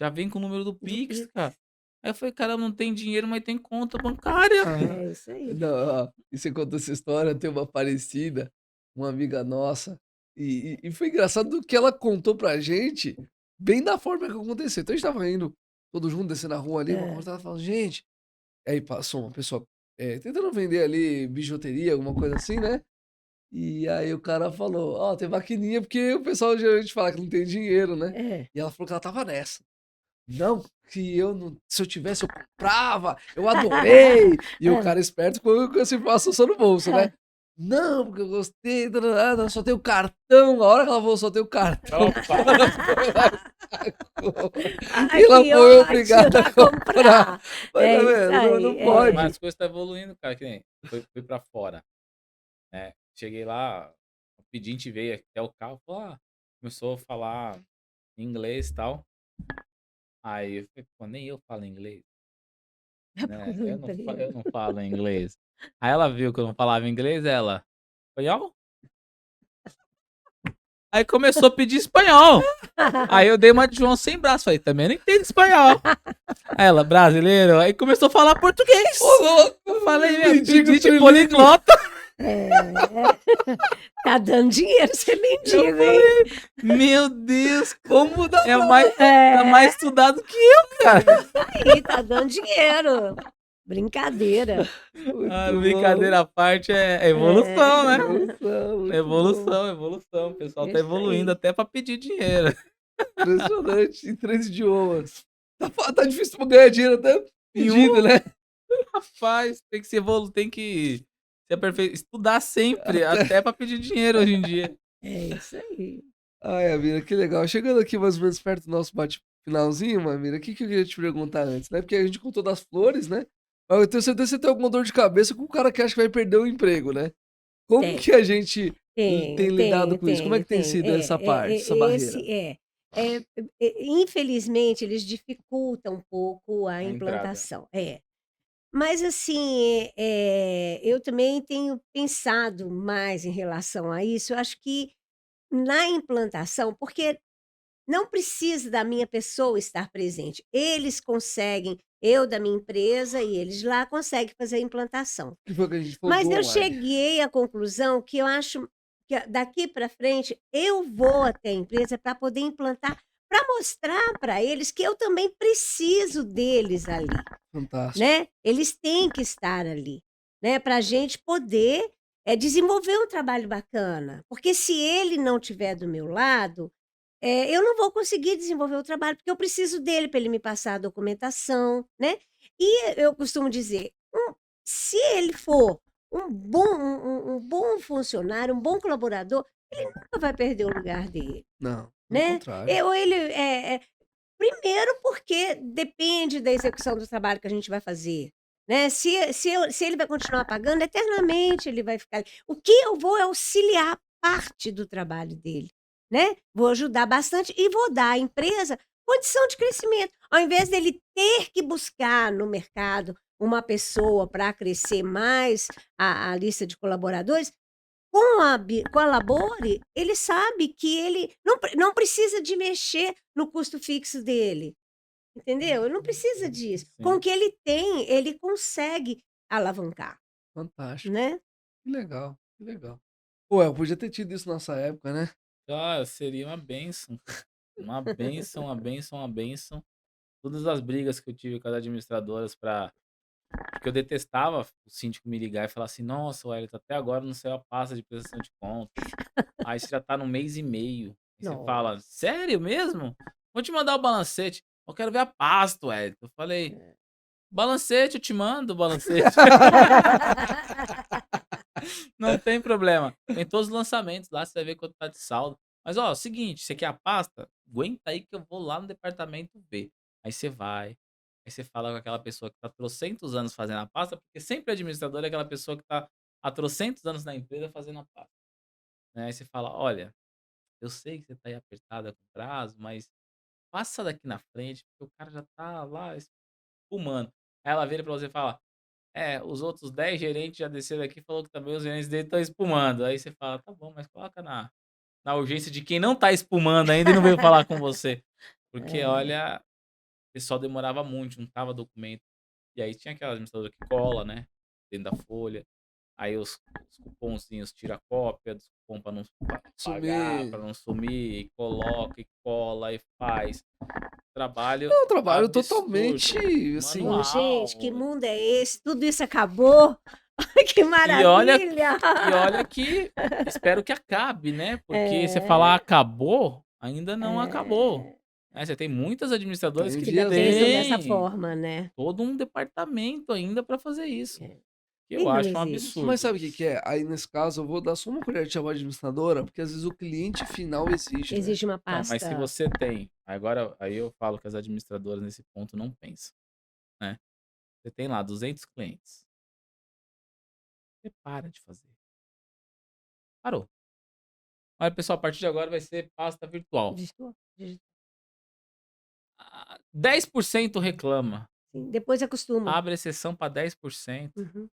já vem com o número do Pix, Pix. cara. Aí eu falei, cara, não tem dinheiro, mas tem conta bancária. É isso aí. Não, ó, e você contou essa história, tem uma parecida, uma amiga nossa, e foi engraçado que ela contou pra gente, bem da forma que aconteceu. Então a gente tava indo, todo junto, descendo na rua ali, uma É. conversa, ela falou, gente, aí passou uma pessoa tentando vender ali bijuteria, alguma coisa assim, né? E aí o cara falou, ó, tem maquininha, porque o pessoal geralmente fala que não tem dinheiro, né? É. E ela falou que ela tava nessa. Não, que eu não. Se eu tivesse, eu comprava, eu adorei. E o É. cara esperto com essa informação só no bolso, né? É. Não, porque eu gostei, tarará, só tem o cartão. A hora que ela falou, só tem o cartão. Opa! Ela foi lá e sacou. Ai, E ela que foi ótimo obrigada a a comprar. comprar. Mas tá É isso vendo? Não, aí. não Mas pode. as coisas tá evoluindo, cara, que nem fui pra fora, né? Cheguei lá, o pedinte veio até o carro, falou, começou a falar inglês e tal. Aí eu falei, pô, nem eu falo inglês, Tá né? procurando Eu emprego. não falo inglês. Aí ela viu que eu não falava inglês, ela, espanhol? Aí começou a pedir espanhol. Aí eu dei uma de João sem braço, falei, também não entendo espanhol. Aí ela, brasileiro, aí começou a falar português. Ô, louco! Eu falei, Mendigo pedinte trilingue. poliglota. É. Tá dando dinheiro ser Eu mendigo, falei, hein? meu Deus, como Dá é pra mais, tá É. mais estudado que eu, cara. Aí, tá dando dinheiro. Brincadeira. Ah, muito brincadeira bom. à parte, é evolução, né? Evolução, muito bom. Evolução, evolução. O pessoal tá Isso evoluindo aí. até pra pedir dinheiro. Impressionante, em 3 idiomas. Tá difícil pra ganhar dinheiro até Em pedindo, né? rapaz, tem que se evoluir, tem que se estudar sempre, Até... até pra pedir dinheiro hoje em dia. É isso aí. Ai, Amira, que legal. Chegando aqui mais ou menos perto do nosso bate-finalzinho, Amira, o que eu queria te perguntar antes, né? Porque a gente contou das flores, né? Mas eu tenho certeza que você tem alguma dor de cabeça com o cara que acha que vai perder o emprego, né? Como Tem, que a gente tem tenho, lidado tenho, com isso? Como é tenho, que tem tenho. sido essa parte, essa barreira? Infelizmente, eles dificultam um pouco a A entrada. implantação. Mas assim, eu também tenho pensado mais em relação a isso. Eu acho que na implantação, porque não precisa da minha pessoa estar presente. Eles conseguem, eu da minha empresa e eles lá conseguem fazer a implantação. Que foi o que a gente falou Mas do eu online. cheguei à conclusão que eu acho que daqui para frente eu vou até a empresa para poder implantar, para mostrar para eles que eu também preciso deles ali, Fantástico. né? Eles têm que estar ali, né? Para a gente poder desenvolver um trabalho bacana. Porque se ele não estiver do meu lado, eu não vou conseguir desenvolver o trabalho, porque eu preciso dele para ele me passar a documentação, né? E eu costumo dizer, se ele for um bom funcionário, um bom colaborador, ele nunca vai perder o lugar dele, Não, pelo né? contrário. Ou ele, primeiro porque depende da execução do trabalho que a gente vai fazer, né? Se ele vai continuar pagando, eternamente ele vai ficar ali. O que eu vou é auxiliar parte do trabalho dele, né? Vou ajudar bastante e vou dar à empresa condição de crescimento. Ao invés dele ter que buscar no mercado uma pessoa para crescer mais a lista de colaboradores, com a Labore, ele sabe que ele não precisa de mexer no custo fixo dele, entendeu? Ele não precisa disso. Com o Sim. que ele tem, ele consegue alavancar, Fantástico. né? Que legal, que legal. Pô, eu podia ter tido isso na nossa época, né? Ah, seria uma bênção. Uma bênção, uma bênção, uma bênção. Todas as brigas que eu tive com as administradoras pra. Porque eu detestava o síndico me ligar e falar assim: nossa, Wellington, até agora não saiu a pasta de prestação de contas. Aí você já tá no mês e meio. Aí você fala: Nossa. sério mesmo? Vou te mandar o balancete. Eu quero ver a pasta, Wellington. Eu falei: balancete, eu te mando o balancete. Não tem problema. Tem todos os lançamentos lá, você vai ver quanto tá de saldo. Mas, ó, seguinte, você quer a pasta? Aguenta aí que eu vou lá no departamento ver. Aí você vai, aí você fala com aquela pessoa que tá trocentos anos fazendo a pasta, porque sempre administrador é aquela pessoa que tá há trocentos anos na empresa fazendo a pasta. Né? Aí você fala, olha, eu sei que você tá aí apertada com prazo, mas passa daqui na frente, porque o cara já tá lá espumando. Aí ela vira pra você e fala, os outros 10 gerentes já desceram aqui e falou que também os gerentes dele estão espumando. Aí você fala, tá bom, mas coloca na urgência de quem não tá espumando ainda e não veio falar com você. Porque, É. olha, o pessoal demorava muito, juntava documento. E aí tinha aquela administradora que cola, né? Dentro da folha. aí os cupomzinhos tira cópia dos cupom para não pagar, Sumir. para não sumir, e coloca e cola e faz. Trabalho É um trabalho absurdo, totalmente, assim... Ô, gente, que manual. mundo é esse? Tudo isso acabou? Que E olha, maravilha! e olha que espero que acabe, né? Porque você falar É, acabou, ainda não acabou. é, Né? Você tem muitas administradoras Tem que que ainda vias, né? pensam dessa têm forma, né? todo um departamento ainda para fazer isso. É. Que E eu não acho um existe. Mas absurdo. sabe o que que é? Aí, nesse caso, eu vou dar só uma colher de chá pra administradora, porque às vezes o cliente final existe, né? Existe uma Não, mas se pasta. você tem, agora aí eu falo que as administradoras nesse ponto não pensam, né? Você tem lá 200 clientes, você para de fazer. Parou. Olha, pessoal, a partir de agora vai ser pasta virtual. Digital. 10% reclama. Sim, depois acostuma. Abre exceção para 10%. Uhum.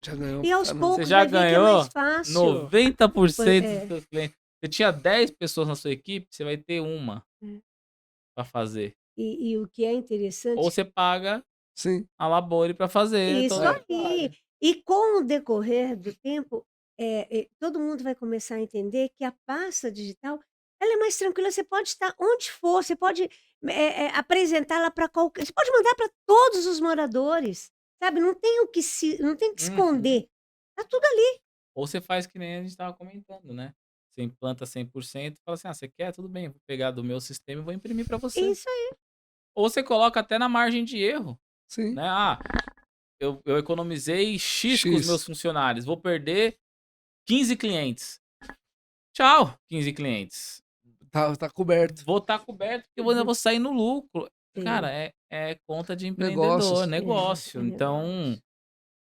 Já ganhou E pra aos caramba. Você poucos já vai ver que é mais ganhou fácil. 90% dos É, seus clientes. Você tinha 10 pessoas na sua equipe, você vai ter uma é. para fazer. E o que é Ou interessante, você paga Sim. a Labore para fazer isso todo o É. aí. trabalho. E com o decorrer do tempo, todo mundo vai começar a entender que a pasta digital, ela é mais tranquila, você pode estar onde for, você pode apresentá-la para qualquer, você pode mandar para todos os moradores, sabe? Não tem o que Uhum. esconder. Tá tudo ali. Ou você faz que nem a gente estava comentando, né? Você implanta 100% e fala assim: ah, você quer? Tudo bem, vou pegar do meu sistema e vou imprimir para você. Isso aí. Ou você coloca até na margem de erro, Sim. né? Ah, eu economizei X com os meus X. funcionários, vou perder 15 clientes. Tchau, 15 clientes. Tá coberto. Vou estar coberto porque eu ainda vou sair no lucro. Cara, Sim. é conta de empreendedor, Negócios. negócio. É Então, negócio.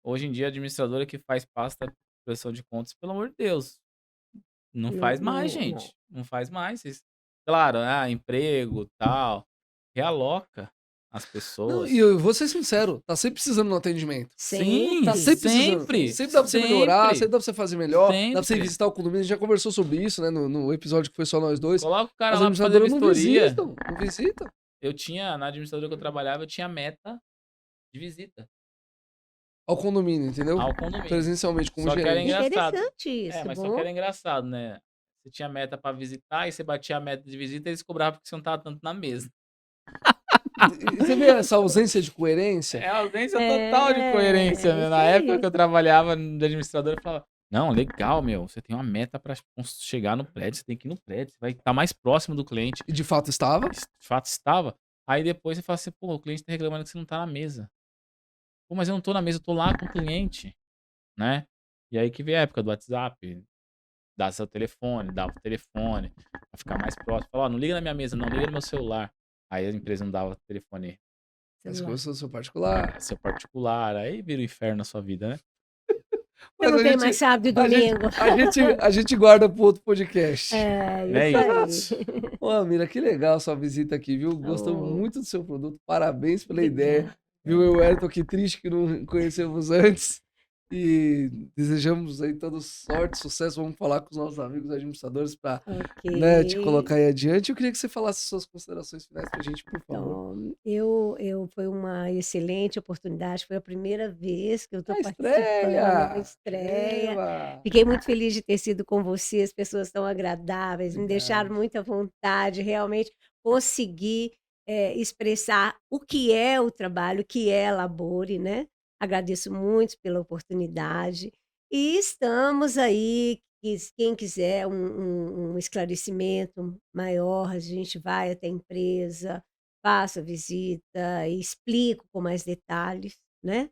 hoje em dia, a administradora que faz pasta prestação de contas, pelo amor de Deus, não Não, faz mais, não, não. gente. Não faz mais. Claro, emprego, tal, realoca as Não, pessoas. e eu vou ser sincero, tá sempre precisando no atendimento. Sim, Tá Sempre. sempre precisando. sempre, Sempre dá pra você melhorar, sempre sempre, dá pra você fazer melhor, dá pra você ir sempre. visitar o condomínio. A gente já conversou sobre isso, né? No episódio que foi só nós dois. Coloca o cara As lá pra fazer administradoras não vistoria. visitam, não visitam. Eu tinha, na administradora que eu trabalhava, eu tinha meta de visita Ao condomínio, entendeu? ao condomínio. Presencialmente, como Só que era gerente. engraçado. Interessante isso, Mas só que bom. era engraçado, né? Você tinha meta pra visitar e você batia a meta de visita e eles cobravam porque você não tava tanto na mesa. E você vê essa ausência de coerência? É a ausência total de coerência, né? Isso Na época aí. que eu trabalhava de administrador, eu falava: não, legal, meu. Você tem uma meta pra chegar no prédio, você tem que ir no prédio, você vai estar mais próximo do cliente. E de fato estava. De fato estava. Aí depois você fala assim: pô, o cliente tá reclamando que você não tá na mesa. Pô, mas eu não tô na mesa, eu tô lá com o cliente, né? E aí que veio a época do WhatsApp, dá seu telefone, dava o telefone, pra ficar mais próximo. Fala, ó, não liga na minha mesa, não, liga no meu celular. Aí a empresa não dava telefone, As Celular. coisas do seu particular. seu particular, aí vira o inferno na sua vida, né? Você Mas não a tem gente, mais sábado e a gente, domingo. a gente guarda pro outro podcast. É Isso aí. Ô, Amira, que legal sua visita aqui, viu? Gostamos Oh, muito do seu produto. Parabéns pela ideia. obrigada. Viu, eu, Ayrton, que triste que não conhecemos antes. E desejamos aí toda sorte, sucesso. Vamos falar com os nossos amigos administradores para, né, te colocar Ok. aí adiante. Eu queria que você falasse suas considerações finais pra gente, por favor. Então, foi uma excelente oportunidade. Foi a primeira vez que eu estou A participando, a estreia! estreia. Eba! Fiquei muito feliz de ter sido com você, as pessoas tão agradáveis, me deixaram Obrigado. muita vontade, realmente consegui expressar o que é o trabalho, o que é a Labore, né? Agradeço muito pela oportunidade. E estamos aí, quem quiser um esclarecimento maior, a gente vai até a empresa, faço a visita e explico com mais detalhes, né?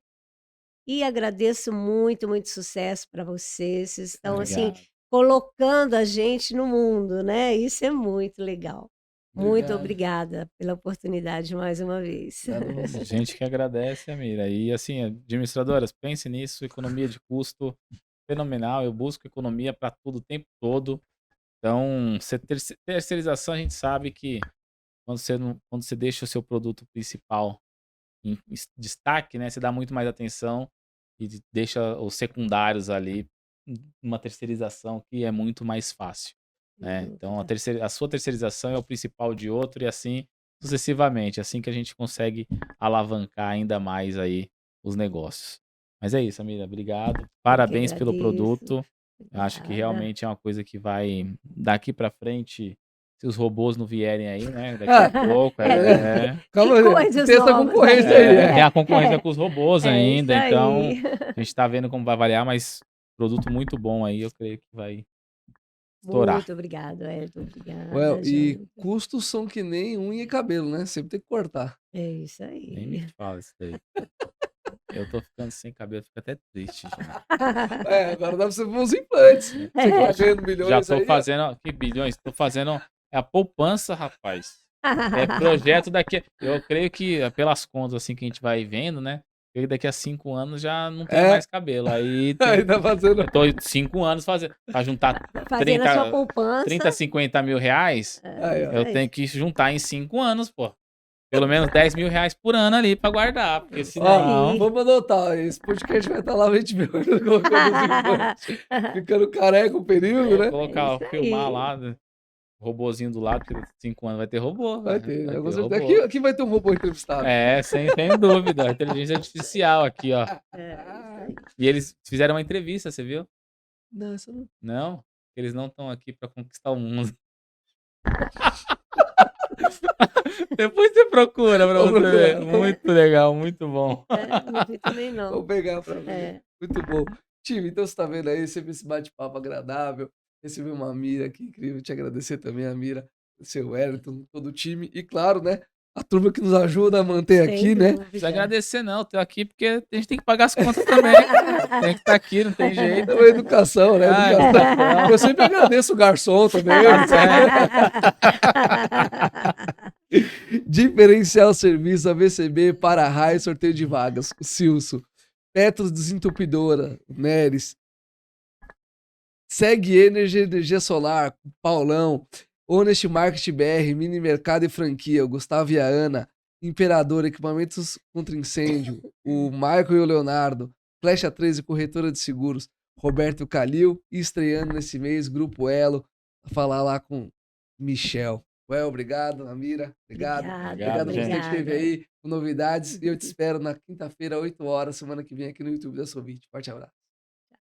E agradeço muito, muito sucesso para vocês. Vocês estão, assim, Obrigado. colocando a gente no mundo, né? Isso é muito legal. Muito Obrigado. obrigada pela oportunidade mais uma vez. Obrigado a A você. gente que agradece, Amira. E assim, administradoras, pense nisso, economia de custo fenomenal. Eu busco economia para tudo o tempo todo. Então, terceirização, a gente sabe que quando você deixa o seu produto principal em destaque, né, você dá muito mais atenção e deixa os secundários ali numa terceirização que é muito mais fácil, né? Então, a sua terceirização é o principal de outro e assim sucessivamente, assim que a gente consegue alavancar ainda mais aí os negócios. Mas é isso, Amira, obrigado. Eu que Parabéns pelo agradeço. produto. Eu acho que Obrigada. realmente é uma coisa que vai daqui pra frente, se os robôs não vierem aí, né, daqui Ah, a pouco, é, Que calma aí, coisas tem essa novas concorrência aí. aí. tem É. a concorrência É, com os robôs é isso ainda, então aí. a gente tá vendo como vai variar, mas produto muito bom aí, eu creio que vai estourar. Muito obrigado, Elton. Well, Obrigada, e Jonathan. custos são que nem unha e cabelo, né? Sempre tem que cortar. É isso Nem me aí. fala isso daí. Eu tô ficando sem cabelo, fico até triste já. É, agora dá pra você pôr uns implantes. Você que tá Já, ganhando já milhões tô aí, ó. fazendo, ó, que bilhões, tô fazendo a poupança, rapaz. É projeto daqui. Eu creio que, pelas contas assim que a gente vai vendo, né? Eu daqui a 5 anos já não tenho É, mais cabelo. Aí aí tá fazendo. eu tô 5 anos fazendo. Pra juntar Fazendo a sua 30, poupança. 50 mil reais, É Aí, isso ó. eu aí. tenho que juntar em 5 anos, pô. Pelo menos 10 mil reais por ano ali pra guardar. Porque Isso senão. aí. Vamos adotar. Esse podcast vai estar lá, a gente vê colocando os implantes. Ficando careca um período, né? É Colocar, isso filmar aí. lá, né? Robozinho do lado, porque 5 anos vai ter robô, Vai né? ter, Vai né? Com ter certeza. robô. Aqui vai ter um robô entrevistado. É, sem dúvida. Inteligência artificial aqui, ó. É isso aí. E eles fizeram uma entrevista, você viu? Não, essa não. Não, eles não estão aqui pra conquistar o mundo. Depois você procura pra Vou você ver. procurar. Muito legal, muito bom. É, não vi também não. Vou pegar pra ver. É. Muito bom. Time, então você tá vendo aí, sempre esse bate-papo agradável. Recebi uma Mira aqui, incrível. Te agradecer também, a Mira, o seu Wellington, todo o time. E claro, né? A turma que nos ajuda a manter Sem aqui, né? Não precisa dúvida. agradecer, não. Tô aqui porque a gente tem que pagar as contas também. Tem que estar aqui, não tem jeito. É uma educação, né? Ah, Educação. então. Eu sempre agradeço o garçom também. Diferencial Serviço AVCB para raio sorteio de vagas. O Silso. Petros Desentupidora. O Neres. Segue Energia Solar. o Paulão. Honest Market BR. Mini Mercado e Franquia. O Gustavo e a Ana. Imperador Equipamentos contra Incêndio. O Michael e o Leonardo. Flecha 13 Corretora de Seguros. Roberto Calil. E estreando nesse mês, Grupo Elo. A falar lá com Michel. Well, obrigado, Amira. Obrigado. Obrigado por você que esteve aí com novidades. E eu te espero na quinta-feira, 8 horas, semana que vem, aqui no YouTube da Sovit. Forte abraço.